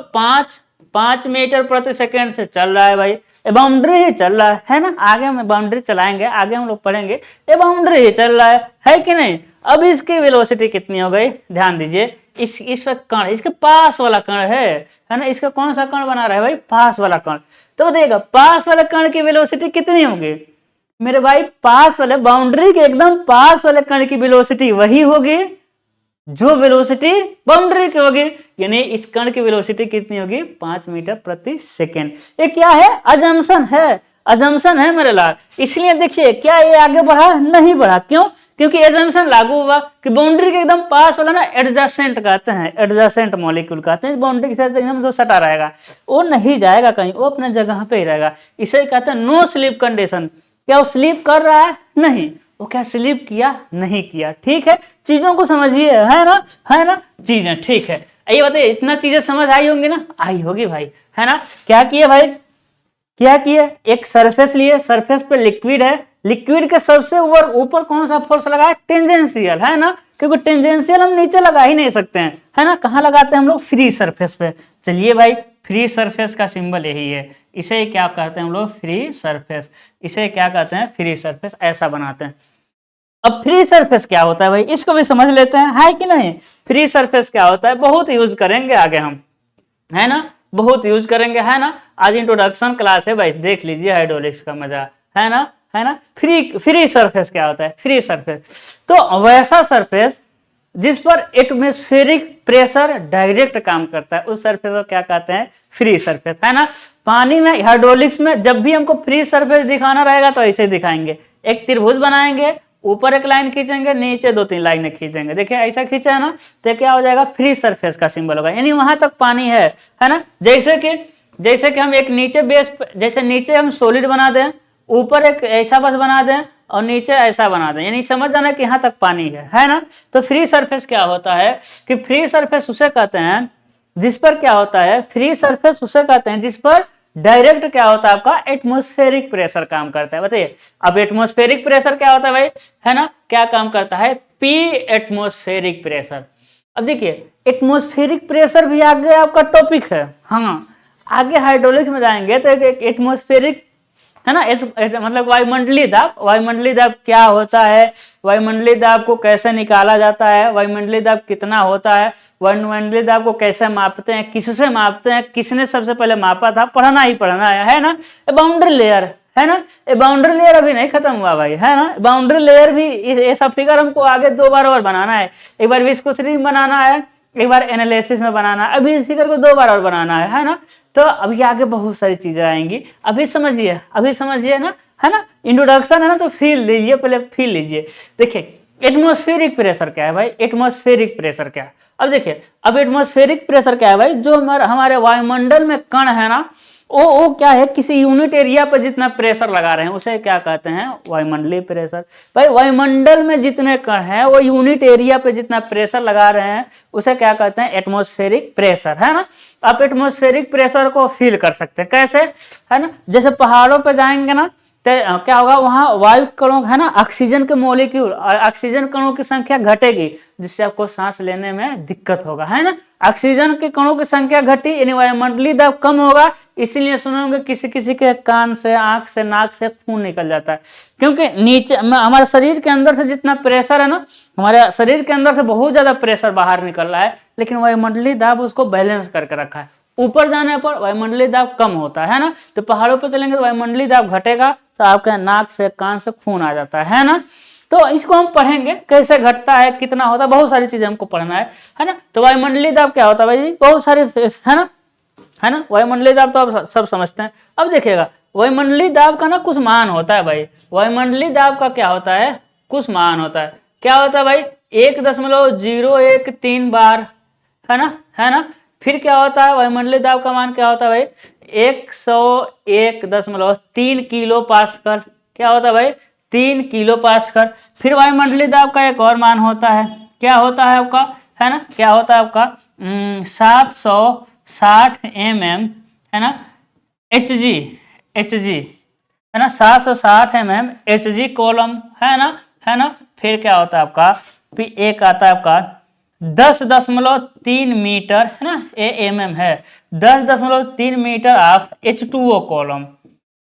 Speaker 1: 5 मीटर प्रति सेकेंड से चल रहा है भाई, ये बाउंड्री ही चल रहा है ना, आगे हम बाउंड्री चलाएंगे, आगे हम लोग पढ़ेंगे, ये बाउंड्री ही चल रहा है कि नहीं। अब इसकी वेलोसिटी कितनी हो गई, ध्यान दीजिए, इस कण, इसके पास वाला कण है ना, इसका कौन सा कण बना रहा है भाई, पास वाला कण। तो देखा पास वाले कण की वेलोसिटी कितनी होगी मेरे भाई, पास वाले बाउंड्री के एकदम पास वाले कण की वेलोसिटी वही होगी जो वेलोसिटी बाउंड्री की होगी, यानी इस कण की वेलोसिटी कितनी होगी, 5 मीटर प्रति सेकेंड। ये क्या है, अजम्पशन है, अजम्पशन है मेरे लाल। इसलिए देखिए क्या ये आगे बढ़ा, नहीं बढ़ा, क्यों, क्योंकि अजम्पशन लागू हुआ कि बाउंड्री के एकदम पास वाला ना एडजेसेंट कहते हैं, एडजेसेंट मॉलिक्यूल कहते हैं, बाउंड्री के साथ एकदम जो सटा रहेगा वो नहीं जाएगा कहीं, वो अपने जगह पे ही रहेगा, इसे कहते हैं नो स्लिप कंडीशन। क्या वो स्लिप कर रहा है, नहीं, वो क्या स्लिप किया, नहीं किया। ठीक है, चीजों को समझिए, है ना चीजें, ठीक है। ये बताइए, इतना चीजें समझ आई होंगी ना, आई होगी भाई, है ना। क्या किए भाई, क्या किए, एक सरफेस लिए, सरफेस पे लिक्विड है, लिक्विड के सबसे ऊपर कौन सा फोर्स लगा है, टेंजेंशियल, है ना, क्योंकि टेंजेंशियल हम नीचे लगा ही नहीं सकते हैं, है ना। कहाँ लगाते हैं हम लोग? फ्री सरफेस पे। चलिए भाई, फ्री सरफेस का सिंबल यही है, इसे क्या कहते हैं हम लोग? Free surface. इसे क्या कहते हैं? Free surface. ऐसा बनाते हैं। अब फ्री सरफेस क्या होता है भाई, इसको भी समझ लेते हैं, है कि नहीं। फ्री सरफेस क्या होता है, बहुत यूज करेंगे आगे हम, है ना, बहुत यूज करेंगे, है ना। आज इंट्रोडक्शन क्लास है भाई, देख लीजिए हाइड्रोलिक्स का मजा, है ना, है ना। फ्री सरफेस क्या होता है? फ्री सरफेस तो वैसा सरफेस जिस पर एटमॉस्फेरिक प्रेशर डायरेक्ट काम करता है, उस सरफेस को क्या कहते हैं? फ्री सरफेस, है ना। पानी में, हाइड्रोलिक्स में जब भी हमको फ्री सरफेस दिखाना रहेगा तो ऐसे दिखाएंगे, एक त्रिभुज बनाएंगे, ऊपर एक लाइन खींचेंगे, नीचे 2-3 लाइनें खींचेंगे। देखिए ऐसा खींचा है ना, तो क्या हो जाएगा? फ्री सरफेस का सिंबल होगा, यानी वहां तक पानी है ना। जैसे कि हम एक नीचे बेस, जैसे नीचे हम सॉलिड बना दें, ऊपर एक ऐसा बस बना दें और नीचे ऐसा बना दें, यानी समझ जाना कि यहाँ तक पानी है ना। तो फ्री सरफेस क्या होता है कि फ्री सरफेस उसे कहते हैं जिस पर क्या होता है? फ्री सरफेस उसे कहते हैं जिस पर डायरेक्ट क्या होता है? आपका एटमॉस्फेरिक प्रेशर काम करता है। बताइए, अब एटमॉस्फेरिक प्रेशर क्या होता है भाई, है ना, क्या काम करता है? P atmospheric pressure. अब देखिए, एटमॉस्फेरिक प्रेशर भी आगे आपका टॉपिक है, हाँ, आगे हाइड्रोलिक्स में जाएंगे तो एटमॉस्फेरिक, है ना, मतलब वायुमंडलीय दाब। वायुमंडलीय दाब क्या होता है, वायुमंडलीय दाब को कैसे निकाला जाता है, वायुमंडलीय दाब कितना होता है, वायुमंडलीय दाब को कैसे मापते हैं, किससे मापते हैं, किसने सबसे पहले मापा था, पढ़ना ही पढ़ना है ना। बाउंड्री लेयर, है ना, ये बाउंड्री लेयर अभी नहीं खत्म हुआ भाई, है ना। बाउंड्री लेयर भी, ऐसा फिगर हमको आगे 2 बार और बनाना है, एक बार विस्कोसिटी में बनाना है, एक बार एनालिसिस में बनाना है, अभी इस फिगर को 2 बार और बनाना है ना। तो अभी आगे बहुत सारी चीजें आएंगी, अभी समझिए ना, है ना। इंट्रोडक्शन है ना, तो फील लीजिए, पहले फील लीजिए। देखिए एटमॉस्फेरिक प्रेशर क्या है भाई, एटमॉस्फेरिक प्रेशर क्या है। अब देखिए, अब एटमॉस्फेरिक प्रेशर क्या है भाई, जो हमारे वायुमंडल में कण है ना, वो क्या है, किसी यूनिट एरिया पर जितना प्रेशर लगा रहे हैं उसे क्या कहते हैं? वायुमंडलीय प्रेशर। भाई वायुमंडल में जितने कण हैं वो यूनिट एरिया पे जितना प्रेशर लगा रहे हैं उसे क्या कहते हैं? एटमॉस्फेरिक प्रेशर, है ना। आप एटमॉस्फेरिक प्रेशर को फील कर सकते हैं, कैसे, है ना। जैसे पहाड़ों पे जाएंगे ना, तो क्या होगा, वहां वायु कणों, है ना, ऑक्सीजन के मॉलिक्यूल और ऑक्सीजन कणों की संख्या घटेगी, जिससे आपको सांस लेने में दिक्कत होगा, है ना। ऑक्सीजन के कणों की संख्या घटी यानी वायुमंडलीय दाब कम होगा, इसीलिए सुनोगे किसी किसी के कान से, आंख से, नाक से खून निकल जाता है, क्योंकि नीचे हमारे शरीर के अंदर से जितना प्रेशर है ना, हमारे शरीर के अंदर से बहुत ज्यादा प्रेशर बाहर निकल रहा है, लेकिन वायुमंडलीय दाब उसको बैलेंस करके रखा है। ऊपर जाने पर वायुमंडलीय दाब कम होता है ना, तो पहाड़ों पर चलेंगे तो वायुमंडलीय दाब घटेगा, तो आपके नाक से, कान से खून आ जाता है ना। तो इसको हम पढ़ेंगे कैसे घटता है, कितना होता है, बहुत सारी चीजें हमको पढ़ना है ना। तो वायुमंडलीय दाब क्या होता है भाई, बहुत सारे, है ना। वायुमंडलीय दाब तो आप सब समझते हैं। अब देखिएगा, वायुमंडलीय दाब का ना कुछ मान होता है भाई, वायुमंडलीय दाब का क्या होता है? कुछ मान होता है। क्या होता है भाई? 1.013 बार, है ना। फिर क्या होता है, वायुमंडलीय दाब का मान क्या होता है भाई? 101.3 किलो पास्कल। क्या होता है भाई? 3 किलो पास्कल। फिर वायुमंडलीय दाब का एक और मान होता है, क्या होता है आपका, है ना, क्या होता है आपका? 760 mm, है ना, Hg, है ना, 760 mm Hg कॉलम, है ना। फिर क्या होता है आपका? फिर एक आता है आपका 10.3 मीटर, है ना, mm है, 10.3 मीटर ऑफ H2O कॉलम,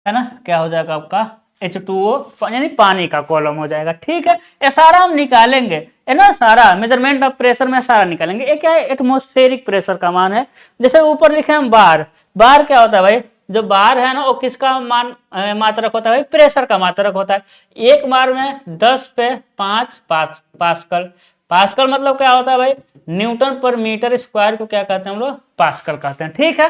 Speaker 1: है ना। क्या हो जाएगा आपका? H2O यानी पानी का कॉलम हो जाएगा, ठीक है। ये सारा हम निकालेंगे, है ना, सारा मेजरमेंट ऑफ प्रेशर में सारा निकालेंगे। ये क्या है? एटमॉस्फेरिक प्रेशर का मान है। जैसे ऊपर लिखे हम बार, बार क्या होता है भाई? जो बार है ना, वो किसका मान मात्रक होता है भाई? प्रेशर का मात्रक होता है। एक बार में 10 पे 5 पास्कल। पास्कल मतलब क्या होता है भाई? न्यूटन पर मीटर स्क्वायर को क्या कहते हैं हम लोग? पास्कल कहते हैं, ठीक है।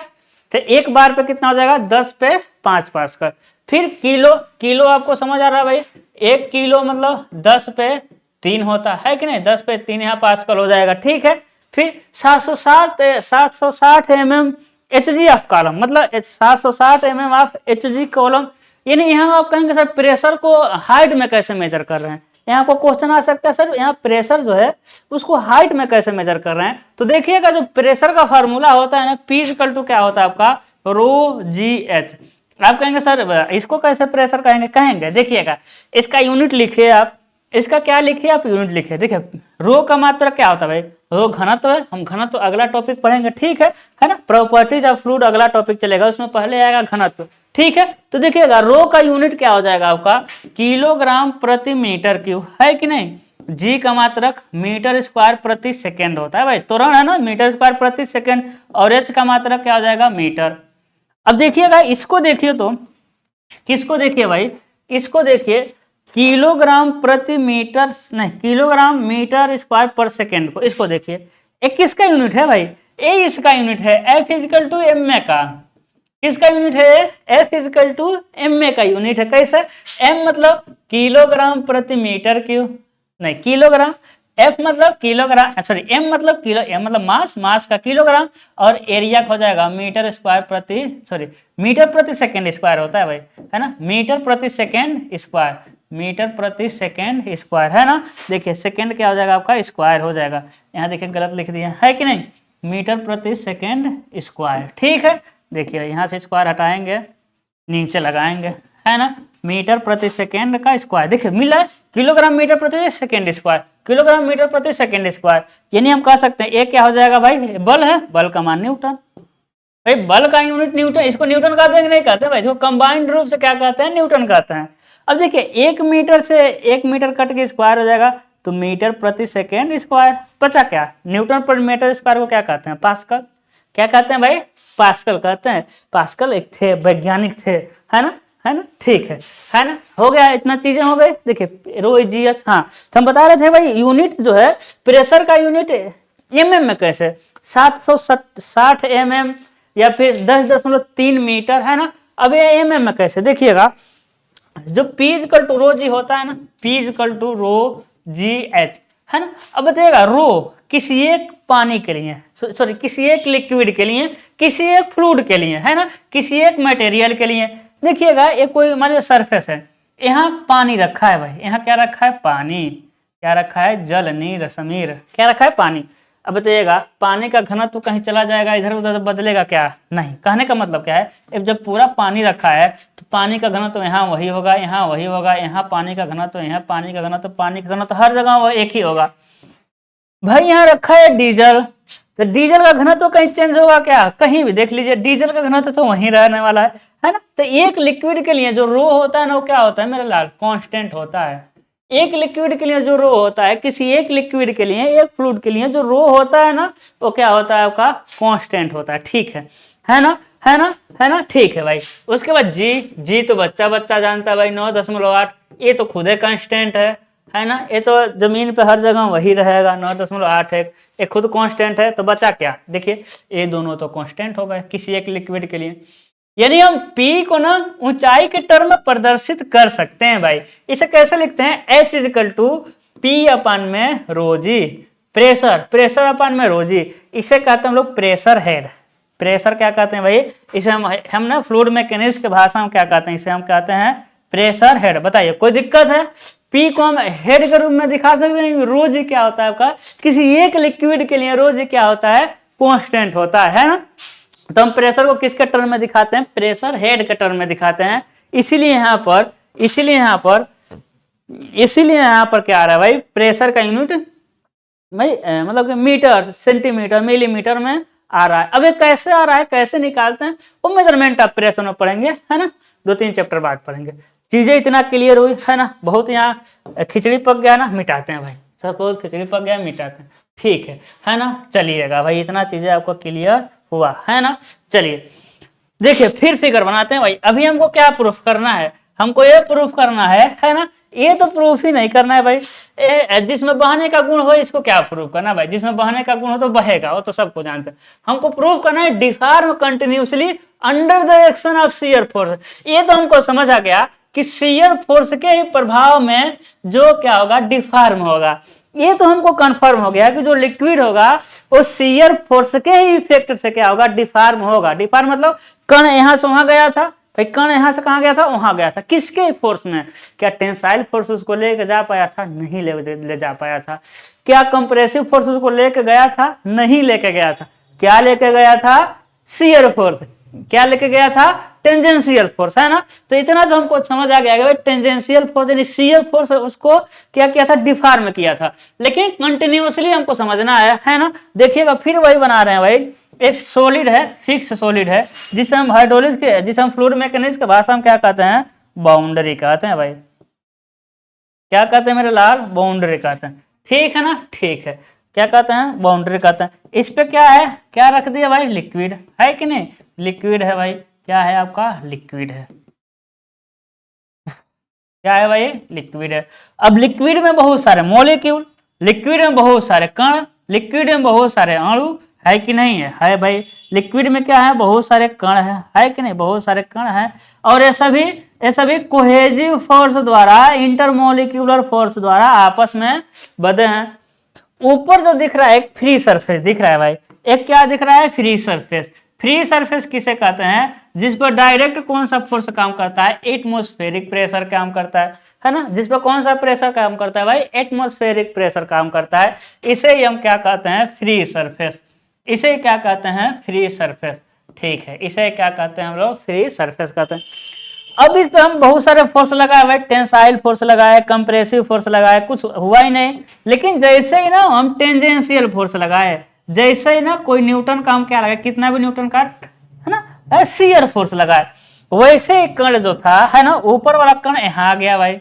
Speaker 1: तो एक बार पे कितना हो जाएगा? 10 पे 5 पास्कल। फिर किलो, किलो आपको समझ आ रहा है भाई? 1 किलो मतलब 10 पे 3 होता है कि नहीं? 10 पे 3 यहाँ पास्कल हो जाएगा, ठीक है। फिर 760 mm Hg ऑफ कॉलम, मतलब 760 mm ऑफ Hg कॉलम, यानी यहाँ आप कहेंगे सर प्रेशर को हाइट में कैसे मेजर कर रहे हैं? यहाँ को क्वेश्चन आ सकता है सर, यहाँ प्रेशर जो है उसको हाइट में कैसे मेजर कर रहे हैं? तो देखिएगा, जो प्रेशर का फार्मूला होता है ना, P इक्वल टू क्या होता है आपका? ρgh। आप कहेंगे सर इसको कैसे प्रेशर कहेंगे? देखिएगा, इसका यूनिट लिखिए आप, इसका क्या लिखिए आप, यूनिट लिखिए। देखिए रो का मात्रक क्या होता है भाई, रो घनत्व है, हम घनत्व अगला टॉपिक पढ़ेंगे, ठीक है ना। प्रॉपर्टीज ऑफ फ्लूइड अगला टॉपिक चलेगा, उसमें पहले आएगा घनत्व, ठीक है। तो देखिएगा रो का यूनिट क्या हो जाएगा आपका, किलोग्राम प्रति मीटर क्यूब, है कि नहीं। जी का मात्रक मीटर स्क्वायर प्रति सेकेंड होता है भाई, त्वरण है ना, मीटर स्क्वायर प्रति सेकेंड। और एच का मात्रक क्या हो जाएगा, मीटर। अब देखिएगा इसको देखिए, तो किसको देखिए भाई, इसको देखिए किलोग्राम प्रति मीटर, नहीं किलोग्राम मीटर स्क्वायर पर सेकेंड को, इसको देखिए ये किसका यूनिट है भाई, ये इसका यूनिट है, F equal to M A का। किसका यूनिट है, F equal to M A का यूनिट है। कैसे, एम मतलब किलोग्राम प्रति मीटर क्यूब, नहीं किलोग्राम, एफ मतलब किलोग्राम, सॉरी एम मतलब किलो, एम मतलब मास, मास का किलोग्राम, और एरिया हो जाएगा मीटर स्क्वायर प्रति, सॉरी मीटर प्रति सेकेंड स्क्वायर होता है भाई, है ना, मीटर प्रति सेकेंड स्क्वायर, मीटर प्रति सेकेंड स्क्वायर, है ना। देखिए सेकेंड क्या हो जाएगा आपका, स्क्वायर हो जाएगा, यहाँ देखिए गलत लिख दिया है कि नहीं, मीटर प्रति सेकेंड स्क्वायर, ठीक है। देखिए यहाँ से स्क्वायर हटाएंगे, नीचे लगाएंगे, है ना, मीटर प्रति सेकेंड का स्क्वायर, देखिए मिला है किलोग्राम मीटर प्रति सेकेंड स्क्वायर, किलोग्राम मीटर प्रति सेकेंड स्क्वायर। यानी हम कह सकते हैं एक क्या हो जाएगा भाई, बल है, बल का मान न्यूटन, भाई बल का यूनिट न्यूटन, इसको न्यूटन कहते हैं कि नहीं कहते भाई, इसको कंबाइंड रूप से क्या कहते हैं, न्यूटन कहते हैं। अब देखिए एक मीटर से एक मीटर कट के स्क्वायर हो जाएगा, तो मीटर प्रति सेकेंड स्क्वायर, बचा क्या, न्यूटन पर मीटर स्क्वायर को क्या कहते हैं, पास्कल, क्या कहते हैं भाई, पास्कल कहते हैं। पास्कल एक थे, वैज्ञानिक थे, है ना, है ना, ठीक है ना, हो गया, इतना चीजें हो गई। देखिए रो जी एच, हाँ तो हम बता रहे थे भाई यूनिट जो है प्रेशर का यूनिट एमएम में कैसे, 760 mm या फिर 10.3 मीटर, है ना। अब ये एमएम में कैसे, देखिएगा जो P equal to rho G होता है ना, P equal to rho G H, है ना। अब बताइएगा रो किसी एक पानी के लिए, सॉरी किसी एक लिक्विड के लिए, किसी एक फ्लूइड के लिए, है ना, किसी एक मटेरियल के लिए। देखिएगा ये कोई मान लीजिए सरफेस है, यहाँ पानी रखा है भाई, यहाँ क्या रखा है, पानी, क्या रखा है, जल नीर समीर, क्या रखा है, पानी। अब बताइएगा पानी का घनत्व तो कहीं चला जाएगा इधर उधर, बदलेगा क्या, नहीं। कहने का मतलब क्या है, अब जब पूरा पानी रखा है तो पानी का घनत्व तो यहाँ वही होगा, यहाँ वही होगा, यहाँ पानी का घनत्व, यहाँ पानी का घनत्व, पानी का घनत्व हर जगह वो एक ही होगा। भाई यहाँ रखा है डीजल, तो डीजल का घनत्व तो कहीं चेंज होगा क्या, कहीं भी देख लीजिए डीजल का घनत्व तो वहीं रहने वाला है ना। तो एक लिक्विड के लिए जो रो होता है ना, वो क्या होता है मेरे लाल, कांस्टेंट होता है। एक लिक्विड के लिए जो रो होता है, किसी एक लिक्विड के लिए, एक फ्लूइड के लिए जो रो होता है ना, वो क्या होता है आपका, कांस्टेंट होता है, ठीक है ना, है ना, है ना, ठीक है भाई। उसके बाद जी तो बच्चा बच्चा जानता है भाई, 9.8, ये तो खुद है कांस्टेंट है ना, ये तो जमीन पे हर जगह वही रहेगा, 9.81, ये खुद कांस्टेंट है। तो बचा क्या, देखिए ये दोनों तो कांस्टेंट हो गए किसी एक लिक्विड के लिए। यानी हम P को ना ऊंचाई के टर्म में प्रदर्शित कर सकते हैं भाई। इसे कैसे लिखते हैं, H इक्वल टू P अपन में रो जी, प्रेशर अपन में रो जी, इसे कहते हैं हम लोग प्रेशर हेड। प्रेशर क्या कहते हैं भाई, इसे हम ना फ्लूइड मैकेनिक्स के भाषा में क्या कहते हैं, इसे हम कहते हैं प्रेशर हेड। बताइए कोई दिक्कत है, P को हम हेड के रूप में दिखा सकते हैं। रो जी क्या होता है आपका, किसी एक लिक्विड के लिए रो जी क्या होता है, कांस्टेंट होता है ना। तो हम प्रेशर को किसके टर्म में दिखाते हैं, प्रेशर हेड के टर्म में दिखाते हैं। इसीलिए यहाँ पर क्या आ रहा है भाई, प्रेशर का यूनिट भाई मतलब कि मीटर, सेंटीमीटर, मिलीमीटर में आ रहा है। अब ये कैसे आ रहा है, कैसे निकालते हैं, वो मेजरमेंट ऑफ प्रेशर में पढ़ेंगे, है ना, 2-3 चैप्टर बाद पढ़ेंगे। चीजें इतना क्लियर हुई है ना, बहुत यहाँ खिचड़ी पक गया ना, मिटाते हैं भाई, सपोज खिचड़ी पक गया मिटाते हैं, ठीक है ना। चलिएगा भाई, इतना चीजें आपको क्लियर हुआ है ना। चलिए देखिए फिर फिगर बनाते हैं भाई। अभी हमको क्या प्रूफ करना है, हमको ये प्रूफ करना है ना, ये तो प्रूफ ही नहीं करना है भाई। जिसमें बहने का गुण हो इसको क्या प्रूफ करना है भाई, जिसमें बहने का गुण हो तो बहेगा, वो तो सबको जानते हैं। हमको प्रूफ करना है deform continuously under the action of shear force. ये तो हमको समझ आ गया कि शियर फोर्स के ही प्रभाव में जो क्या होगा, डिफॉर्म होगा। ये तो हमको कंफर्म हो गया कि जो लिक्विड होगा वो शियर फोर्स के ही इफेक्ट से क्या होगा, डिफॉर्म होगा। डिफॉर्म मतलब कण यहां से वहां गया था भाई, कण यहां से कहां गया था, वहां गया था, किसके फोर्स में, क्या टेंसाइल फोर्स उसको लेके जा पाया था, नहीं ले जा पाया था। क्या कंप्रेसिव फोर्स उसको लेके गया था, नहीं लेके गया था। क्या लेके गया था, शियर फोर्स। क्या लेके गया था, टेंजेंशियल फोर्स, है ना। तो इतना तो हमको समझ आ गया भाई टेंजेंशियल फोर्स यानी शियर फोर्स उसको क्या किया था, डिफॉर्म किया था। लेकिन कंटिन्यूअसली हमको समझना है ना। देखिएगा फिर वही बना रहे हैं भाई, एक सॉलिड है, फिक्स सॉलिड है, जिसे हम हाइड्रोलिक्स के, जिसे हम फ्लूइड मैकेनिक्स के भाषा में क्या कहते हैं, बाउंड्री कहते हैं भाई। क्या कहते हैं मेरे लाल, बाउंड्री कहते हैं, ठीक है ना, ठीक है। क्या कहते हैं, बाउंड्री कहते हैं। इस पे क्या है, क्या रख दिया भाई, लिक्विड है कि नहीं, लिक्विड है भाई, क्या है आपका, लिक्विड है, क्या है भाई, लिक्विड है। अब लिक्विड में बहुत सारे मॉलिक्यूल, लिक्विड में बहुत सारे कण, लिक्विड में बहुत सारे अणु, है कि नहीं है भाई। लिक्विड में क्या है, बहुत सारे कण है कि नहीं, बहुत सारे कण है। और ये सभी कोहेजिव फोर्स द्वारा, इंटरमोलिक्यूलर फोर्स द्वारा आपस में बंधे हैं। ऊपर जो दिख रहा है एक फ्री सरफेस दिख रहा है भाई, एक क्या दिख रहा है, फ्री सरफेस। फ्री सरफेस किसे कहते हैं, जिस पर डायरेक्ट कौन सा फोर्स काम करता है, एटमॉस्फेरिक प्रेशर काम करता है ना। जिस पर कौन सा प्रेशर काम करता है भाई, एटमॉस्फेरिक प्रेशर काम करता है। इसे ही हम क्या कहते हैं, फ्री सरफेस। इसे क्या कहते हैं, फ्री सरफेस, ठीक है। इसे क्या कहते हैं हम लोग, फ्री सरफेस कहते हैं। अब इस पे हम बहुत सारे फोर्स लगाए भाई, टेंसाइल फोर्स लगाए, कंप्रेसिव फोर्स लगाए, कुछ हुआ ही नहीं। लेकिन जैसे ही ना हम टेंजेंशियल फोर्स लगाए, जैसे ही ना कोई न्यूटन का हम क्या लगाए, कितना भी न्यूटन का, है ना, शियर फोर्स लगाए, वैसे ही कण जो था, है ना, ऊपर वाला कण यहाँ आ गया भाई,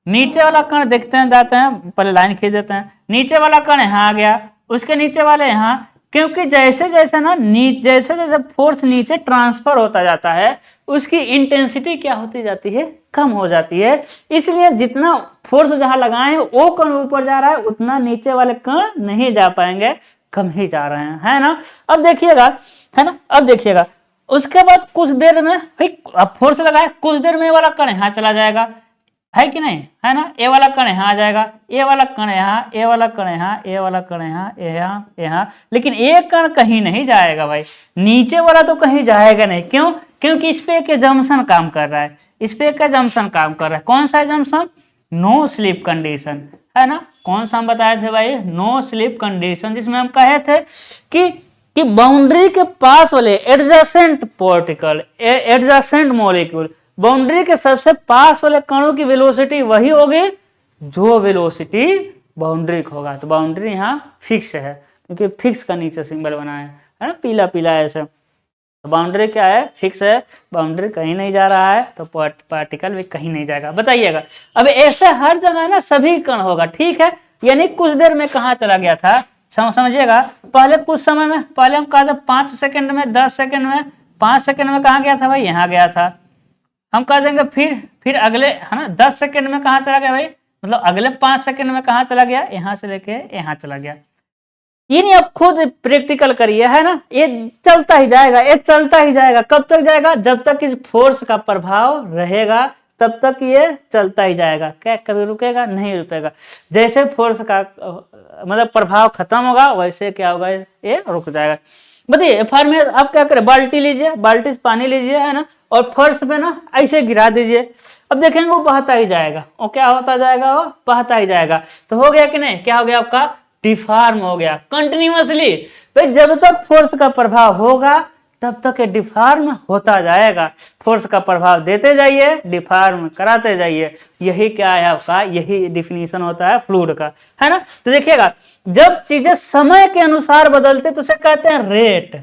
Speaker 1: नीचे वाला कण देखते हैं, जाते हैं, पहले लाइन खींच देते हैं, नीचे वाला कण यहाँ आ गया, उसके नीचे वाले यहाँ, क्योंकि जैसे जैसे ना जैसे जैसे फोर्स नीचे ट्रांसफर होता जाता है, उसकी इंटेंसिटी क्या होती जाती है, कम हो जाती है। इसलिए जितना फोर्स जहां लगाए वो कण ऊपर जा रहा है, उतना नीचे वाले कण नहीं जा पाएंगे, कम ही जा रहे हैं, है ना। अब देखिएगा, है ना, अब देखिएगा उसके बाद कुछ देर में भाई अब फोर्स लगाए, कुछ देर में ये वाला कण यहाँ चला जाएगा, है कि नहीं, है ना। ए वाला कण यहाँ आ जाएगा, ए वाला कण यहाँ, ए वाला कण यहाँ, ए वाला कण यहाँ, यहाँ यहाँ, लेकिन एक कण कहीं नहीं जाएगा भाई, नीचे वाला तो कहीं जाएगा नहीं। क्यों, क्योंकि इस पे एक जंक्शन काम कर रहा है, इस पे एक जंक्शन काम कर रहा है। कौन सा जंक्शन, नो स्लिप कंडीशन, है ना। कौन सा हम बताए थे भाई, नो स्लिप कंडीशन, जिसमें हम कहे थे कि बाउंड्री के पास वाले adjacent particle, adjacent molecule, boundary के सबसे पास वाले कणों की वेलोसिटी वही होगी जो वेलोसिटी बाउंड्री का होगा। तो बाउंड्री यहाँ फिक्स है, क्योंकि फिक्स का नीचे सिंबल बना है ना, पीला पीला ऐसे। तो बाउंड्री क्या है, फिक्स है, बाउंड्री कहीं नहीं जा रहा है, तो पार्टिकल भी कहीं नहीं जाएगा। बताइएगा, अब ऐसे हर जगह ना सभी कण होगा, ठीक है। यानी कुछ देर में कहाँ चला गया था, समझिएगा। पहले कुछ समय में, पहले हम कहा था 5 सेकंड में, 10 सेकंड में, 5 सेकंड में कहाँ गया था भाई, यहाँ गया था। हम कह देंगे फिर अगले, है ना, 10 सेकंड में कहाँ चला गया भाई, मतलब अगले 5 सेकंड में कहाँ चला गया, यहाँ से लेके यहाँ चला गया। ये नहीं, आप खुद प्रैक्टिकल करिए, है ना। ये चलता ही जाएगा, ये चलता ही जाएगा। कब तक जाएगा, जब तक इस फोर्स का प्रभाव रहेगा तब तक ये चलता ही जाएगा। क्या कभी रुकेगा, नहीं रुकेगा। जैसे फोर्स का मतलब प्रभाव खत्म होगा, वैसे क्या होगा, ये रुक जाएगा। बताइए फर्श में आप क्या करें, बाल्टी लीजिए, बाल्टी से पानी लीजिए, है ना, और फर्श पे ना ऐसे गिरा दीजिए। अब देखेंगे वो बहता ही जाएगा, और क्या होता जाएगा, वो बहता ही जाएगा। तो हो गया कि नहीं, क्या हो गया आपका, डिफॉर्म हो गया कंटिन्यूअसली। भाई जब तक फोर्स का प्रभाव होगा तब तक ये डिफॉर्म होता जाएगा। फोर्स का प्रभाव देते जाइए, डिफॉर्म कराते जाइए। यही क्या है आपका, यही डिफिनीशन होता है फ्लूइड का, है ना। तो देखिएगा, जब चीजें समय के अनुसार बदलते तो उसे कहते हैं रेट,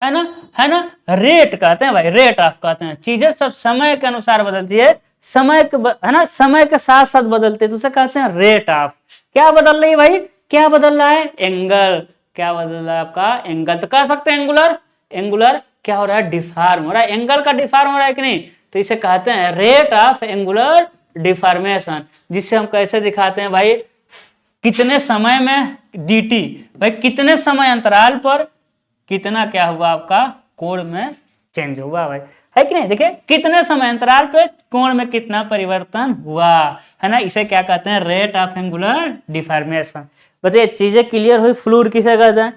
Speaker 1: है ना, रेट कहते हैं भाई, रेट ऑफ कहते हैं। चीजें सब समय के अनुसार बदलती है, समय के, है ना, समय के साथ साथ बदलते तो उसे कहते हैं रेट ऑफ। क्या बदल रही है भाई, क्या बदल रहा है, एंगल। क्या बदल रहा है आपका, एंगल। तो कह सकते हैं एंगुलर, एंगुलर क्या हो रहा है, डिफॉर्म हो रहा है। एंगल का डिफॉर्म हो रहा है कि नहीं, तो इसे कहते हैं रेट ऑफ एंगुलर डिफॉर्मेशन। जिससे हम कैसे दिखाते हैं भाई, कितने समय में dt, भाई कितने समय अंतराल पर कितना क्या हुआ आपका कोण में चेंज हुआ भाई, है कि नहीं। देखिए कितने समय अंतराल पे कोण में कितना परिवर्तन हुआ, है ना। इसे क्या कहते हैं, रेट ऑफ एंगुलर डिफॉर्मेशन। बताइए चीजें क्लियर हुई। फ्लूइड किसे कहते हैं,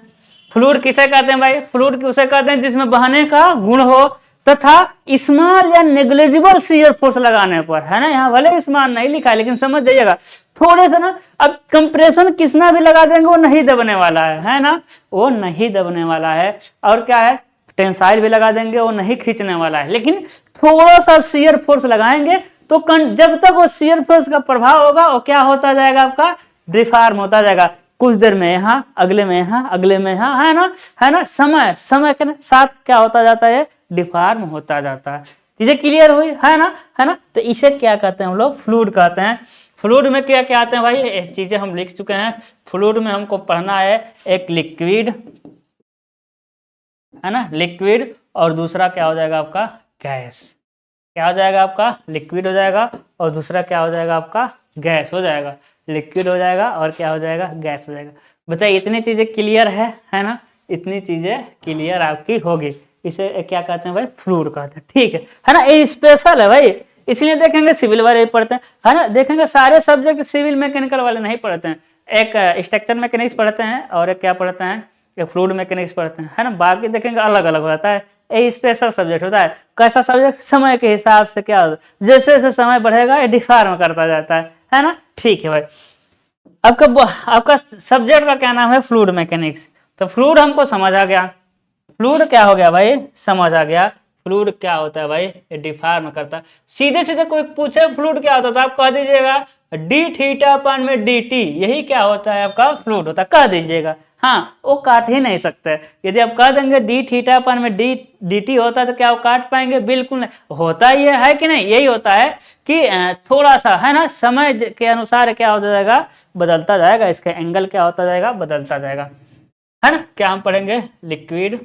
Speaker 1: फ्लूइड किसे कहते हैं भाई, फ्लूइड उसे कहते हैं जिसमें बहने का गुण हो तथा स्मॉल या नेग्लिजिबल शियर फोर्स लगाने पर, है ना। यहाँ भले स्मॉल नहीं लिखा है लेकिन समझ जाइएगा थोड़े से ना। अब कंप्रेशन किसना भी लगा देंगे वो नहीं दबने वाला है ना, वो नहीं दबने वाला है। और क्या है, टेंसाइल भी लगा देंगे वो नहीं खींचने वाला है, लेकिन थोड़ा सा शियर फोर्स लगाएंगे तो जब तक वो शियर फोर्स का प्रभाव होगा वो क्या होता जाएगा, आपका डिफॉर्म होता जाएगा। कुछ देर में यहाँ, अगले में यहाँ, अगले में यहाँ, है ना, समय के साथ क्या होता जाता है, डिफॉर्म होता जाता है। चीजें क्लियर हुई, है ना। तो इसे क्या कहते हैं हम लोग, फ्लूइड कहते हैं। फ्लूइड में क्या क्या आते हैं भाई, ये चीजें हम लिख चुके हैं। फ्लूइड में हमको पढ़ना है एक लिक्विड, है ना, लिक्विड, और दूसरा क्या हो जाएगा आपका गैस। क्या हो जाएगा आपका, लिक्विड हो जाएगा, और दूसरा क्या हो जाएगा आपका गैस हो जाएगा। लिक्विड हो जाएगा और क्या हो जाएगा, गैस हो जाएगा। बताइए इतनी चीजें क्लियर है ना, इतनी चीजें क्लियर आपकी होगी। इसे क्या कहते हैं भाई, फ्लूइड कहते हैं, ठीक है ना। ये स्पेशल है भाई, इसलिए देखेंगे सिविल वाले पढ़ते हैं, है ना। देखेंगे सारे सब्जेक्ट सिविल मैकेनिकल वाले नहीं पढ़ते हैं, एक स्ट्रक्चर मैकेनिक्स पढ़ते हैं और एक क्या पढ़ते हैं, एक फ्लूइड मैकेनिक्स पढ़ते हैं, है ना। बाकी देखेंगे अलग अलग होता है, ये स्पेशल सब्जेक्ट होता है। कैसा सब्जेक्ट, समय के हिसाब से क्या होता है, जैसे जैसे समय बढ़ेगा ये डिफॉर्म करता जाता है ना, ठीक है भाई। आपका सब्जेक्ट का क्या नाम है, फ्लूइड मैकेनिक्स। तो फ्लूइड हमको समझ आ गया, फ्लूइड क्या हो गया भाई, समझ आ गया। फ्लूइड क्या होता है भाई, ये डिफॉर्म करता है। सीधे सीधे कोई पूछे फ्लूइड क्या होता है तो आप कह दीजिएगा डी थीटा अपन में डी टी, यही क्या होता है आपका फ्लूइड होता है, कह दीजिएगा। हाँ, वो काट ही नहीं सकते। यदि आप कह देंगे डी थीटा अपन में डी टी होता है तो क्या वो काट पाएंगे, बिल्कुल नहीं। होता ये है कि नहीं, यही होता है कि थोड़ा सा, है ना, समय के अनुसार क्या होता जाएगा, बदलता जाएगा, इसका एंगल क्या होता जाएगा, बदलता जाएगा, है ना। क्या हम पढ़ेंगे, लिक्विड,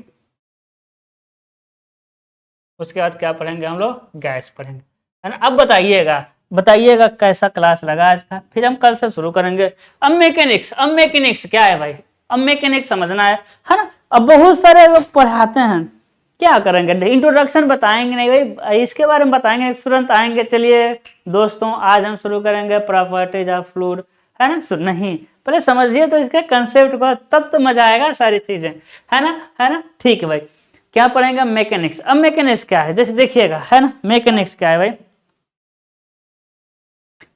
Speaker 1: उसके बाद क्या पढ़ेंगे हम लोग, गैस पढ़ेंगे, है ना। अब बताइएगा कैसा क्लास लगा इसका, फिर हम कल से शुरू करेंगे। अब मैकेनिक्स क्या है भाई, अब मैकेनिक्स समझना है ना। अब बहुत सारे लोग पढ़ाते हैं, क्या करेंगे, इंट्रोडक्शन बताएंगे नहीं भाई, इसके बारे में बताएंगे, तुरंत आएंगे। चलिए दोस्तों आज हम शुरू करेंगे प्रॉपर्टीज ऑफ फ्लूइड, है ना। नहीं, पहले समझिए तो इसके कंसेप्ट को, तब तो मजा आएगा सारी चीजें, है ना, ठीक है भाई। क्या पढ़ेंगे, मैकेनिक्स। अब मैकेनिक्स क्या है, जैसे देखिएगा, है ना, मैकेनिक्स क्या है भाई।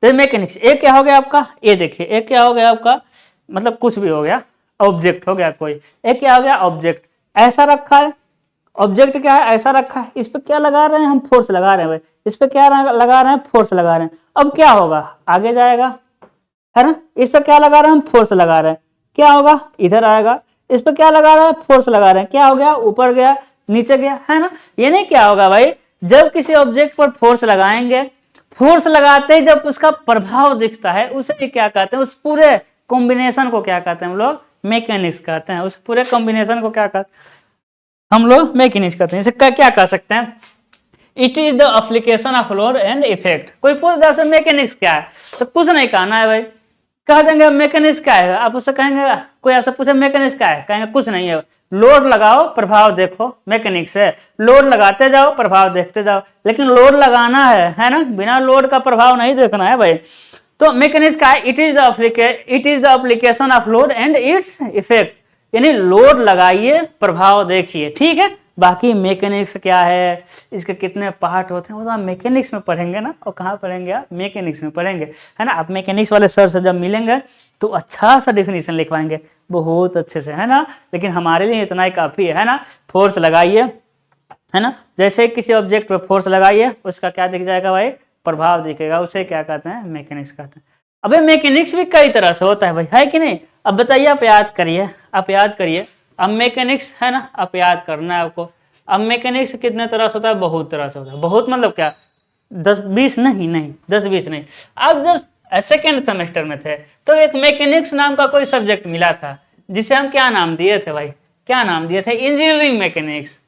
Speaker 1: तो मैकेनिक्स एक क्या हो गया आपका, ये देखिए, एक क्या हो गया आपका, मतलब कुछ भी हो गया, ऑब्जेक्ट हो गया कोई, एक क्या हो गया, ऑब्जेक्ट ऐसा रखा है। ऑब्जेक्ट क्या है, ऐसा रखा है, इस पे क्या लगा रहे हैं हम, फोर्स लगा रहे हैं भाई, इस पे क्या लगा रहे हैं, फोर्स लगा रहे हैं। अब क्या होगा, आगे जाएगा, है ना। इस पे क्या लगा रहे हैं हम, फोर्स लगा रहे हैं, क्या होगा, इधर आएगा। इस पे क्या लगा रहे हैं, फोर्स लगा रहे हैं, क्या हो गया, ऊपर गया, नीचे गया, है ना। ये नहीं क्या होगा भाई, जब किसी ऑब्जेक्ट पर फोर्स लगाएंगे, फोर्स लगाते ही जब उसका प्रभाव दिखता है, उसे क्या कहते हैं, उस पूरे कॉम्बिनेशन को क्या कहते हैं हम लोग, मैकेनिक्स कहते हैं। उस पूरे कॉम्बिनेशन को क्या कहते हैं हम लोग, मैकेनिक्स कहते हैं। इसे क्या कह सकते हैं, it is the application of load and effect. कोई पूछ दे मैकेनिक्स क्या है, तो कुछ नहीं कहना है भाई, कह देंगे मैकेनिक्स क्या है। आप उससे कहेंगे, कोई आपसे पूछे मैकेनिक्स क्या है, कहेंगे कुछ नहीं है, लोड लगाओ प्रभाव देखो, मैकेनिक्स है। लोड लगाते जाओ प्रभाव देखते जाओ, लेकिन लोड लगाना है ना, बिना लोड का प्रभाव नहीं देखना है भाई। तो मैकेनिक्स का है, it is the application of load and its effect, यानी लोड लगाइए प्रभाव देखिए, ठीक है। बाकी मैकेनिक्स क्या है, इसके कितने पार्ट होते हैं, वो आप मैकेनिक्स में पढ़ेंगे ना। और कहाँ पढ़ेंगे आप, मैकेनिक्स में पढ़ेंगे, है ना। आप मैकेनिक्स वाले सर से जब मिलेंगे तो अच्छा सा डिफिनीशन लिखवाएंगे बहुत अच्छे से, है ना। लेकिन हमारे लिए इतना ही काफ़ी है ना। फोर्स लगाइए, है ना, जैसे किसी ऑब्जेक्ट पर फोर्स लगाइए, उसका क्या दिख जाएगा भाई, प्रभाव दिखेगा, उसे क्या कहते हैं, मैकेनिक्स कहते हैं। अबे मैकेनिक्स भी कई तरह से होता है भाई, है कि नहीं। अब बताइए, आप याद करिए, अब मैकेनिक्स है ना, आप याद करना है आपको। अब मैकेनिक्स कितने तरह से होता है, बहुत तरह से होता है। बहुत मतलब क्या, 10-20 नहीं, 10-20 नहीं। अब जब सेकेंड सेमेस्टर में थे तो एक मैकेनिक्स नाम का कोई सब्जेक्ट मिला था, जिसे हम क्या नाम दिए थे भाई, क्या नाम दिए थे, इंजीनियरिंग मैकेनिक्स।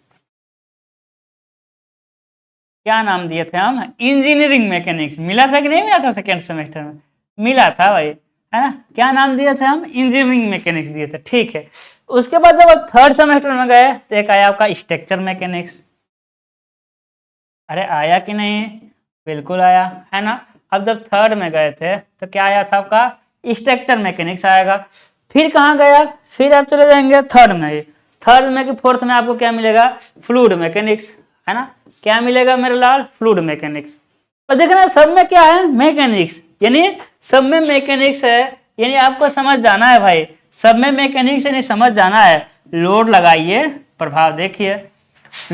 Speaker 1: क्या नाम दिए थे हम, इंजीनियरिंग मैकेनिक्स। मिला था कि नहीं मिला था, सेकेंड सेमेस्टर में मिला था भाई, है ना। क्या नाम दिए थे हम, इंजीनियरिंग मैकेनिक्स दिए थे, ठीक है। उसके बाद जब आप थर्ड सेमेस्टर में गए तो एक आया आपका स्ट्रक्चर मैकेनिक्स। अरे आया कि नहीं, बिल्कुल आया, है ना। अब जब थर्ड में गए थे तो क्या आया था आपका, स्ट्रक्चर मैकेनिक्स आएगा। फिर कहाँ गया, फिर आप चले जाएंगे थर्ड में कि फोर्थ में आपको क्या मिलेगा, फ्लूइड मैकेनिक्स, है ना। क्या मिलेगा मेरे लाल, फ्लूइड मैकेनिक्स। और देखना सब में क्या है, मैकेनिक्स, यानी सब में मैकेनिक्स है, यानी आपको समझ जाना है भाई, सब में मैकेनिक्स यानी समझ जाना है। लोड लगाइए प्रभाव देखिए,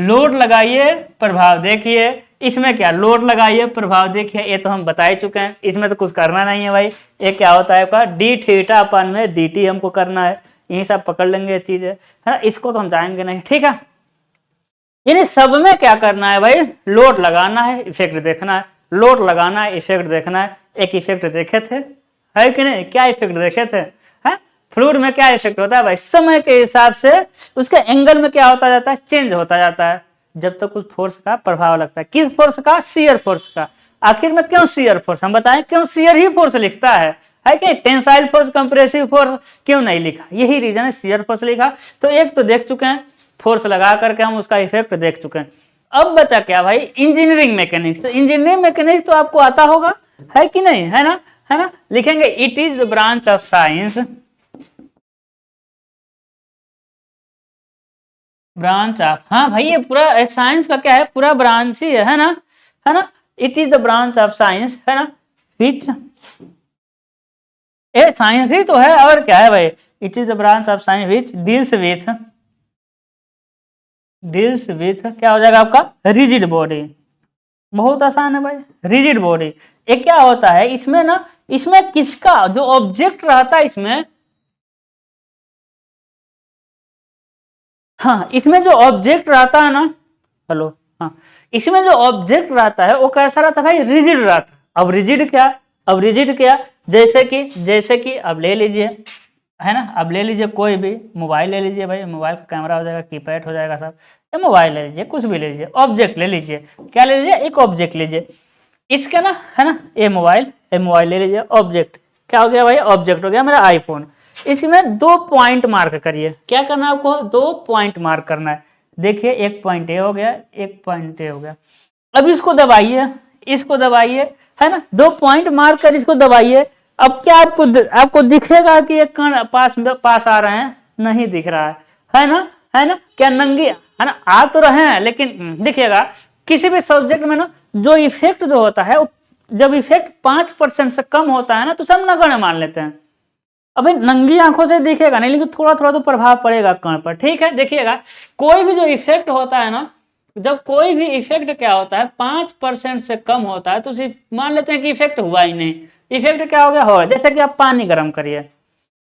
Speaker 1: लोड लगाइए प्रभाव देखिए, इसमें क्या लोड लगाइए प्रभाव देखिए, ये तो हम बता ही चुके हैं, इसमें तो कुछ करना नहीं है भाई। ये क्या होता है आपका डी थीटा अपन में डी टी हमको करना है, यही सब पकड़ लेंगे ये चीज है ना, इसको तो हम जाएंगे नहीं, ठीक है। यानी सब में क्या करना है भाई, लोड लगाना है इफेक्ट देखना है, लोड लगाना है इफेक्ट देखना है। एक इफेक्ट देखे थे है कि नहीं, क्या इफेक्ट देखे थे, है फ्लूइड में क्या इफेक्ट होता है भाई, समय के हिसाब से उसके एंगल में क्या होता जाता है, चेंज होता जाता है जब तक उस फोर्स का प्रभाव लगता है। किस फोर्स का, शियर फोर्स का। आखिर में क्यों शियर फोर्स, हम बताएं क्यों शियर ही फोर्स लिखता है कि टेंसाइल फोर्स कंप्रेसिव फोर्स क्यों नहीं लिखा, यही रीजन है शियर फोर्स लिखा। तो एक तो देख चुके हैं, फोर्स लगा करके हम उसका इफेक्ट देख चुके हैं। अब बचा क्या भाई, इंजीनियरिंग मैकेनिक्स। इंजीनियरिंग मैकेनिक्स तो आपको आता होगा है कि नहीं, है ना, है ना। लिखेंगे it is the branch of science, branch of, हाँ भाई ये पूरा साइंस का क्या है, पूरा ब्रांच ही है ना, है ना। It is the branch of science, है ना, विच ये साइंस ही तो है और क्या है भाई। It is the branch of science which deals with क्या हो जाएगा आपका, रिजिड बॉडी। बहुत आसान है भाई, रिजिड बॉडी। ये क्या होता है इसमें ना, इसमें किसका जो ऑब्जेक्ट रहता है इसमें, हाँ इसमें जो ऑब्जेक्ट रहता है ना, हेलो, हाँ इसमें जो ऑब्जेक्ट रहता है वो कैसा रहता है भाई, रिजिड रहता है। अब रिजिड क्या, अब रिजिड क्या, जैसे कि अब ले लीजिए, है ना, अब ले लीजिए कोई भी मोबाइल ले लीजिए भाई, मोबाइल का कैमरा हो जाएगा, कीपैड हो जाएगा सब, ये मोबाइल ले लीजिए, कुछ भी ले लीजिए, ऑब्जेक्ट ले लीजिए, क्या ले लीजिए, एक ऑब्जेक्ट लीजिए इसका ना, है ना, ये मोबाइल ले लीजिए, ऑब्जेक्ट क्या हो गया भाई, ऑब्जेक्ट हो गया मेरा आईफोन। इसमें 2 पॉइंट मार्क करिए, क्या करना है आपको, 2 पॉइंट मार्क करना है। देखिए एक पॉइंट ए हो गया, एक पॉइंट ए हो गया। अब इसको दबाइए, इसको दबाइए, है ना, 2 पॉइंट मार्क कर इसको दबाइए। अब क्या आपको दिखेगा कि एक कण पास आ रहे हैं, नहीं दिख रहा है ना, है ना, क्या नंगी, है ना, आ तो रहे हैं लेकिन दिखेगा। किसी भी सब्जेक्ट में ना जो इफेक्ट जो होता है, जब इफेक्ट 5% से कम होता है ना तो सब नगण्य मान लेते हैं। अभी नंगी आंखों से दिखेगा नहीं, लेकिन थोड़ा थोड़ा तो प्रभाव पड़ेगा कण पर, ठीक है। देखिएगा कोई भी जो इफेक्ट होता है ना, जब कोई भी इफेक्ट क्या होता है 5% से कम होता है तो सिर्फ मान लेते हैं कि इफेक्ट हुआ ही नहीं। इफेक्ट क्या हो गया, हो जैसे कि आप पानी गर्म करिए,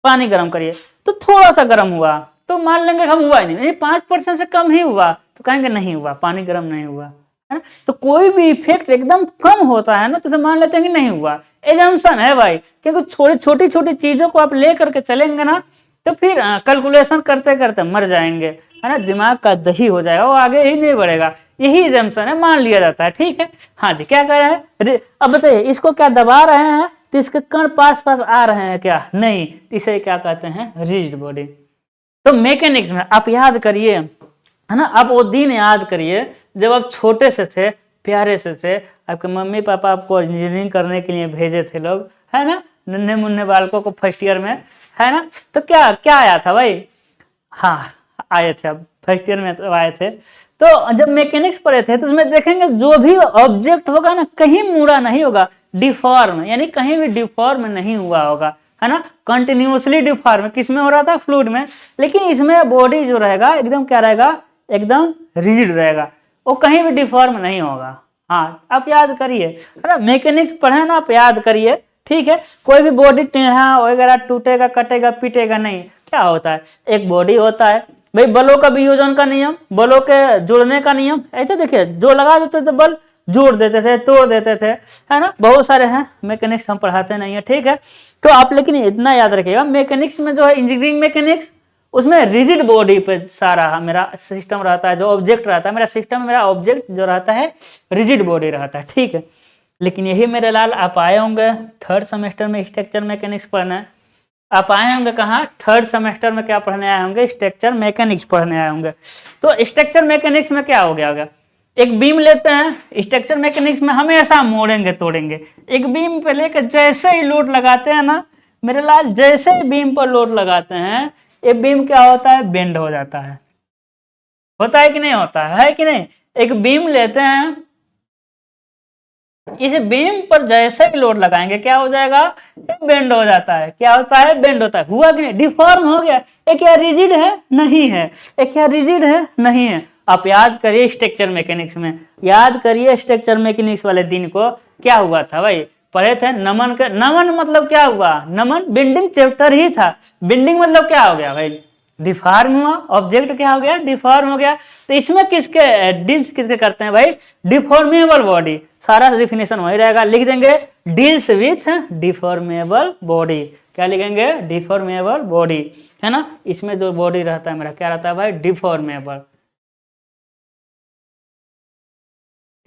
Speaker 1: पानी गर्म करिए तो थोड़ा सा गर्म हुआ तो मान लेंगे हम हुआ ही नहीं, 5% से कम ही हुआ तो कहेंगे नहीं हुआ, पानी गर्म नहीं हुआ, है ना। तो कोई भी इफेक्ट एकदम कम होता है ना तो मान लेते हैं कि नहीं हुआ, एजम्पशन है भाई। क्योंकि छोटी छोटी चीजों को आप ले करके चलेंगे ना तो फिर कैलकुलेशन करते करते मर जाएंगे, है ना, दिमाग का दही हो जाएगा, वो आगे ही नहीं बढ़ेगा। यही एजम्पशन है, मान लिया जाता है, ठीक है। हाँ जी, क्या कह रहे हैं, अब बताइए इसको क्या दबा रहे हैं तो इसके कण पास आ रहे हैं क्या, नहीं, इसे क्या कहते हैं, रिजिड बॉडी। तो मैकेनिक्स में आप याद करिए, है ना, आप वो दिन याद करिए जब आप छोटे से थे, प्यारे से थे, आपके मम्मी पापा आपको इंजीनियरिंग करने के लिए भेजे थे लोग, है ना, नन्हे मुन्ने बालकों को फर्स्ट ईयर में, है ना। तो क्या क्या आया था भाई, हाँ आए थे, अब फर्स्ट ईयर में तो आए थे। तो जब मैकेनिक्स पढ़े थे तो उसमें देखेंगे जो भी ऑब्जेक्ट होगा ना कहीं मुड़ा नहीं होगा, डिफॉर्म, यानी कहीं भी डिफॉर्म नहीं हुआ होगा, है ना, कंटिन्यूसली डिफॉर्म किस में हो रहा था, फ्लूइड में। लेकिन इसमें बॉडी जो रहेगा एकदम क्या रहेगा, एकदम रिजिड रहेगा, वो कहीं भी डिफॉर्म नहीं होगा। हाँ आप याद करिए, है ना, मैकेनिक्स पढ़े ना आप याद करिए, ठीक है। कोई भी बॉडी टेढ़ा वगैरह टूटेगा कटेगा पीटेगा नहीं। क्या होता है, एक बॉडी होता है भाई, बलों का वियोजन का नियम, बलों के जुड़ने का नियम, ऐसे देखिए जो लगा देते थे बल जोड़ देते थे, तोड़ देते थे, है ना, बहुत सारे हैं। मैकेनिक्स हम पढ़ाते नहीं है, ठीक है। तो आप लेकिन इतना याद रखिएगा, मैकेनिक्स में जो है इंजीनियरिंग मैकेनिक्स, उसमें रिजिड बॉडी पे सारा मेरा सिस्टम रहता है, जो ऑब्जेक्ट रहता है मेरा सिस्टम, मेरा ऑब्जेक्ट जो रहता है रिजिड बॉडी रहता है, ठीक है। लेकिन यही मेरे लाल आप आए होंगे 3rd सेमेस्टर में स्ट्रक्चर मैकेनिक्स पढ़ना है, आप आए होंगे कहाँ, 3rd सेमेस्टर में क्या पढ़ने आए होंगे, स्ट्रक्चर मैकेनिक्स पढ़ने आए होंगे। तो स्ट्रक्चर मैकेनिक्स में क्या हो गया, एक बीम लेते हैं, स्ट्रक्चर मैकेनिक्स में हमेशा मोड़ेंगे तोड़ेंगे। एक बीम पे लेकर जैसे ही लोड लगाते हैं ना मेरे लाल, जैसे ही बीम पर लोड लगाते हैं ये बीम क्या होता है, बेंड हो जाता है, होता है कि नहीं होता है कि नहीं। एक बीम लेते हैं, इस बीम पर जैसे ही लोड लगाएंगे क्या हो जाएगा, बेंड हो जाता है। क्या होता है, बेंड होता है, हुआ कि नहीं, डिफॉर्म हो गया। एक क्या रिजिड है, नहीं है, एक क्या रिजिड है, नहीं है, आप याद करिए स्ट्रक्चर मैकेनिक्स में, याद करिए स्ट्रक्चर मैकेनिक्स वाले दिन को क्या हुआ था भाई, पढ़े थे नमन के, नमन मतलब क्या हुआ, नमन बिल्डिंग चैप्टर ही था। बिल्डिंग मतलब क्या हो गया भाई, डिफॉर्म हुआ, ऑब्जेक्ट क्या हो गया, डिफॉर्म हो गया। तो इसमें किसके डील्स किसके करते हैं भाई, डिफॉर्मेबल बॉडी, सारा डिफिनेशन वही रहेगा, लिख देंगे डील्स विथ डिफॉर्मेबल बॉडी, क्या लिखेंगे, डिफॉर्मेबल बॉडी, है ना। इसमें जो बॉडी रहता है मेरा क्या रहता है भाई, डिफॉर्मेबल,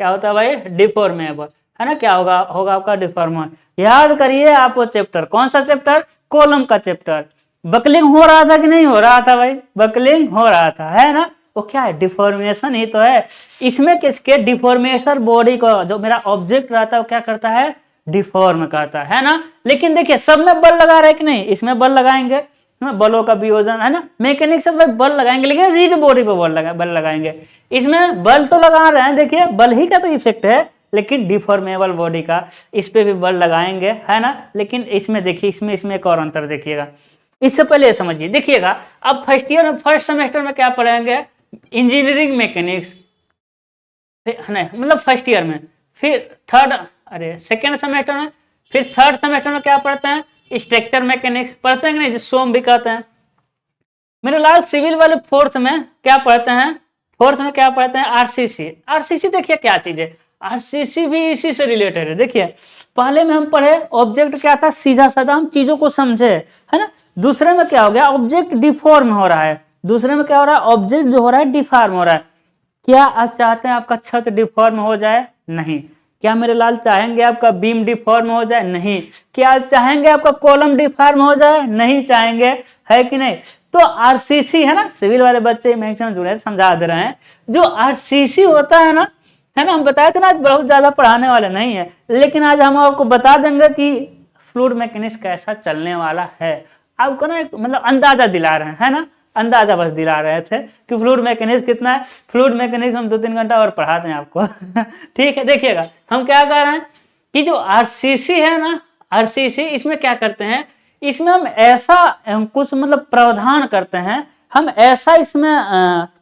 Speaker 1: क्या होता है भाई, डिफॉर्मेबल, है ना। क्या होगा, होगा आपका डिफॉर्मेबल। याद करिए आप वो चैप्टर, कौन सा चैप्टर, कॉलम का चैप्टर। बकलिंग हो रहा था कि नहीं हो रहा था भाई, बकलिंग हो रहा था, है ना। वो क्या है, डिफॉर्मेशन ही तो है। इसमें किसके, डिफॉर्मेशन बॉडी को जो मेरा ऑब्जेक्ट रहता है वो क्या करता है, डिफॉर्म करता है ना। लेकिन देखिए सब में बल लगा रहे कि नहीं, इसमें बल लगाएंगे, बलों का वियोजन, है ना। मैकेनिक्स में बल लगाएंगे, लेकिन रिजिड बॉडी पे बल लगाएंगे। इसमें बल तो लगा रहे हैं, देखिए बल ही का तो इफेक्ट है, लेकिन डिफॉर्मेबल बॉडी का इस पे भी बल लगाएंगे, है ना। लेकिन इसमें देखिए, इसमें एक और अंतर देखिएगा। इससे पहले समझिए, देखिएगा अब फर्स्ट ईयर में, फर्स्ट सेमेस्टर में क्या पढ़ेंगे, इंजीनियरिंग मैकेनिक्स, नहीं मतलब फर्स्ट ईयर में, फिर सेकेंड सेमेस्टर में, फिर थर्ड सेमेस्टर में क्या पढ़ते हैं, स्ट्रक्चर मैकेनिक्स पढ़ते हैं कि नहीं, जिस सोम भी कहते हैं। मेरे लाल सिविल वाले फोर्थ में क्या पढ़ते हैं, फोर्थ में क्या पढ़ते हैं, आरसीसी। आरसीसी देखिए क्या चीज है, आरसीसी भी इसी से रिलेटेड है। देखिए पहले में हम पढ़े ऑब्जेक्ट क्या था, सीधा साधा हम चीजों को समझे, है ना। दूसरे में क्या हो गया, ऑब्जेक्ट डिफॉर्म हो रहा है, दूसरे में क्या हो रहा है, ऑब्जेक्ट जो हो रहा है डिफॉर्म हो रहा है। क्या आप चाहते हैं आपका छत डिफॉर्म हो जाए, नहीं। क्या मेरे लाल चाहेंगे आपका बीम डिफॉर्म हो जाए, नहीं। क्या आप चाहेंगे आपका कॉलम डिफॉर्म हो जाए, नहीं चाहेंगे, है कि नहीं। तो आरसीसी, है ना, सिविल वाले बच्चे मैक्सिमम जुड़े समझा दे रहे हैं, जो आरसीसी होता है ना, है ना। हम बताए थे ना आज बहुत ज्यादा पढ़ाने वाले नहीं है, लेकिन आज हम आपको बता देंगे कि फ्लूइड मैकेनिक्स कैसा चलने वाला है। आपको ना मतलब अंदाजा दिला रहे हैं, है ना, अंदाजा बस दिला रहे थे कि फ्लूइड मैकेनिक्स कितना है। फ्लूइड मैकेनिक्स हम 2-3 घंटा और पढ़ाते हैं आपको ठीक है। देखिएगा हम क्या कर रहे हैं कि जो आरसीसी है ना, आरसीसी इसमें क्या करते हैं, इसमें हम ऐसा कुछ मतलब प्रावधान करते हैं, हम ऐसा इसमें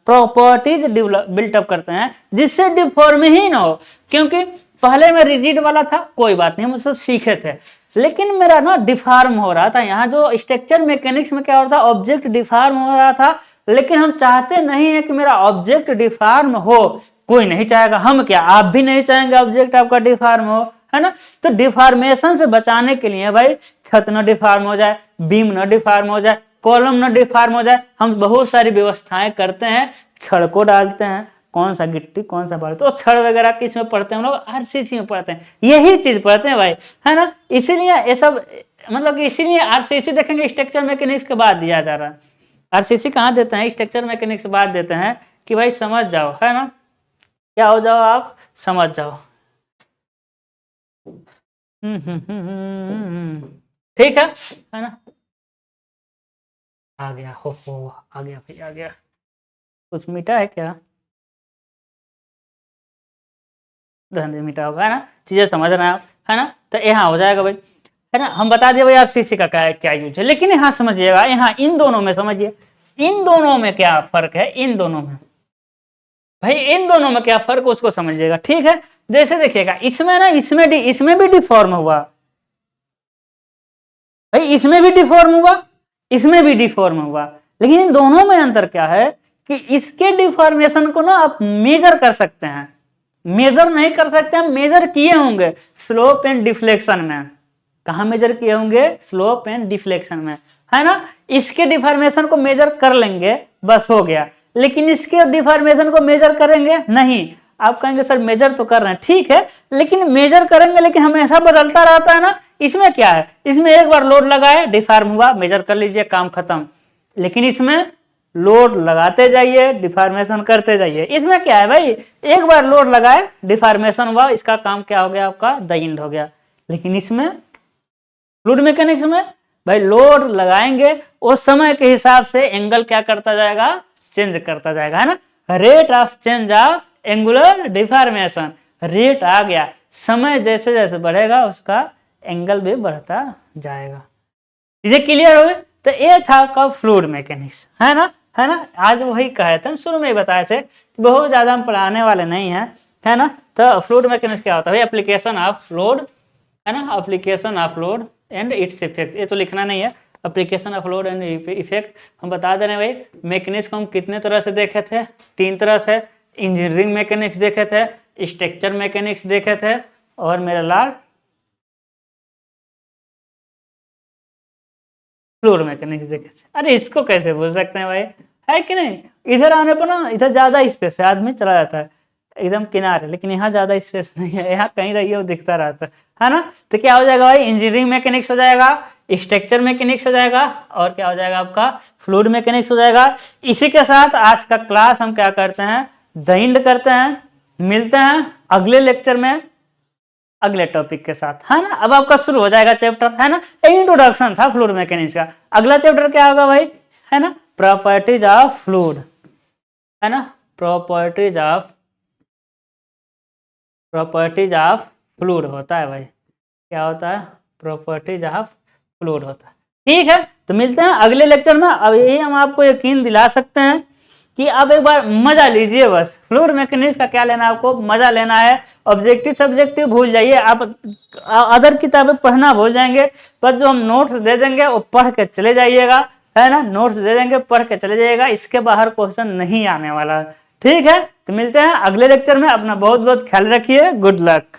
Speaker 1: प्रॉपर्टीज बिल्टअप करते हैं जिससे डिफॉर्म ही ना हो। क्योंकि पहले में रिजिड वाला था, कोई बात नहीं, हम उसको सीखे थे, लेकिन मेरा ना डिफॉर्म हो रहा था। यहाँ जो स्ट्रक्चर मैकेनिक्स में क्या हो रहा था, ऑब्जेक्ट डिफॉर्म हो रहा था, लेकिन हम चाहते नहीं है कि मेरा ऑब्जेक्ट डिफॉर्म हो। कोई नहीं चाहेगा, हम क्या, आप भी नहीं चाहेंगे ऑब्जेक्ट आपका डिफॉर्म हो, है ना। तो डिफॉर्मेशन से बचाने के लिए भाई छत न डिफॉर्म हो जाए, बीम न डिफॉर्म हो जाए, कॉलम न डिफॉर्म हो जाए, हम बहुत सारी व्यवस्थाएं करते हैं, छड़ को डालते हैं, कौन सा गिट्टी कौन सा बालू, तो छड़ वगैरह किस में पढ़ते हैं हम लोग, आरसीसी में पढ़ते हैं, यही चीज पढ़ते हैं भाई, है ना। इसीलिए ये सब मतलब इसीलिए आरसीसी देखेंगे स्ट्रक्चर मैकेनिक्स के बाद दिया जा रहा है। आरसीसी कहाँ देते हैं, स्ट्रक्चर मैकेनिक्स के बाद देते हैं कि भाई समझ जाओ, है ना, क्या हो जाओ आप, समझ जाओ। ठीक है ना। आ गया, हो आ गया भाई, आ गया। कुछ मीठा है क्या, धंधे मीठा होगा, है ना, चीजें समझ रहे हैं आप, है ना। तो यहाँ हो जाएगा भाई, है ना। हम बता दिए भाई आरसीसी का क्या यूज है, लेकिन यहाँ समझिएगा, यहाँ इन दोनों में समझिए, इन दोनों में क्या फर्क है, इन दोनों में भाई, इन दोनों में क्या फर्क उसको समझिएगा, ठीक है। जैसे देखिएगा इसमें ना, इसमें भी डिफॉर्म हुआ भाई, इसमें भी डिफॉर्म हुआ, इसमें भी डिफॉर्म हुआ, लेकिन इन दोनों में अंतर क्या है कि इसके डिफॉर्मेशन को ना आप मेजर कर सकते हैं, मेजर नहीं कर सकते, हम मेजर किए होंगे स्लोप एंड डिफ्लेक्शन में। कहा मेजर किए होंगे, स्लोप एंड डिफ्लेक्शन में, है ना। इसके डिफॉर्मेशन को मेजर कर लेंगे, बस हो गया। लेकिन इसके डिफॉर्मेशन को मेजर करेंगे नहीं। आप कहेंगे सर मेजर तो कर रहे हैं, ठीक है, लेकिन मेजर करेंगे, लेकिन हमेशा बदलता रहता है ना। इसमें क्या है, इसमें एक बार लोड लगाए, डिफॉर्म हुआ, मेजर कर लीजिए, काम खत्म। लेकिन इसमें लोड लगाते जाइए, डिफॉर्मेशन करते जाइए। इसमें क्या है भाई, एक बार लोड लगाए, डिफॉर्मेशन हुआ, इसका काम क्या हो गया आपका, द एंड हो गया। लेकिन इसमें फ्लूइड मैकेनिक्स में भाई लोड लगाएंगे, उस समय के हिसाब से एंगल क्या करता जाएगा, चेंज करता जाएगा, है ना। Rate of change of angular deformation, rate आ गया, समय जैसे जैसे बढ़ेगा उसका एंगल भी बढ़ता जाएगा। चीजें क्लियर हो गई। तो ये था आपका फ्लूइड मैकेनिक्स, है ना, है ना। आज वही कहे थे, हम शुरू में ही बताए थे कि बहुत ज्यादा हम पढ़ाने वाले नहीं हैं, है ना। तो फ्लूइड मैकेनिक्स क्या होता है, एप्लीकेशन ऑफ फ्लूइड, है ना, application of fluid and its effect, ये तो लिखना नहीं है, application of fluid and effect हम बता दे रहे हैं भाई। मैकेनिक्स को हम कितने तरह से देखे थे, 3 तरह से, इंजीनियरिंग मैकेनिक्स देखे थे, स्ट्रक्चर मैकेनिक्स देखे थे, और मेरा लाल फ्लूइड मैकेनिक्स देखे थे। अरे इसको कैसे भूल सकते हैं भाई, है कि नहीं। इधर आने पर ना, इधर ज्यादा स्पेस है, आदमी चला जाता है एकदम किनारे, लेकिन यहाँ ज्यादा स्पेस नहीं है, यहाँ कहीं रहिए वो दिखता रहता है ना। तो क्या हो जाएगा भाई, इंजीनियरिंग मैकेनिक्स हो जाएगा, स्ट्रक्चर मैकेनिक्स हो जाएगा, और क्या हो जाएगा आपका फ्लूइड मैकेनिक्स हो जाएगा। इसी के साथ आज का क्लास हम क्या करते हैं, द एंड करते हैं। मिलते हैं अगले लेक्चर में अगले टॉपिक के साथ, है ना। अब आपका शुरू हो जाएगा चैप्टर, है ना। इंट्रोडक्शन था फ्लूइड मैकेनिक्स का। अगला चैप्टर क्या होगा भाई, है ना, प्रॉपर्टीज ऑफ फ्लूइड, है ना, प्रॉपर्टीज ऑफ फ्लूइड होता है भाई, क्या होता है, प्रॉपर्टीज ऑफ फ्लूइड होता है। ठीक है, तो मिलते हैं अगले लेक्चर में। अब यही हम आपको यकीन दिला सकते हैं कि अब एक बार मजा लीजिए, बस फ्लूइड मैकेनिक्स का क्या लेना है, आपको मजा लेना है। ऑब्जेक्टिव सब्जेक्टिव भूल जाइए, आप अदर किताबें पढ़ना भूल जाएंगे, पर जो हम नोट्स दे देंगे वो पढ़ के चले जाइएगा, है ना। नोट्स दे देंगे, पढ़ के चले जाइएगा, इसके बाहर क्वेश्चन नहीं आने वाला। ठीक है, तो मिलते हैं अगले लेक्चर में। अपना बहुत बहुत ख्याल रखिए, गुड लक।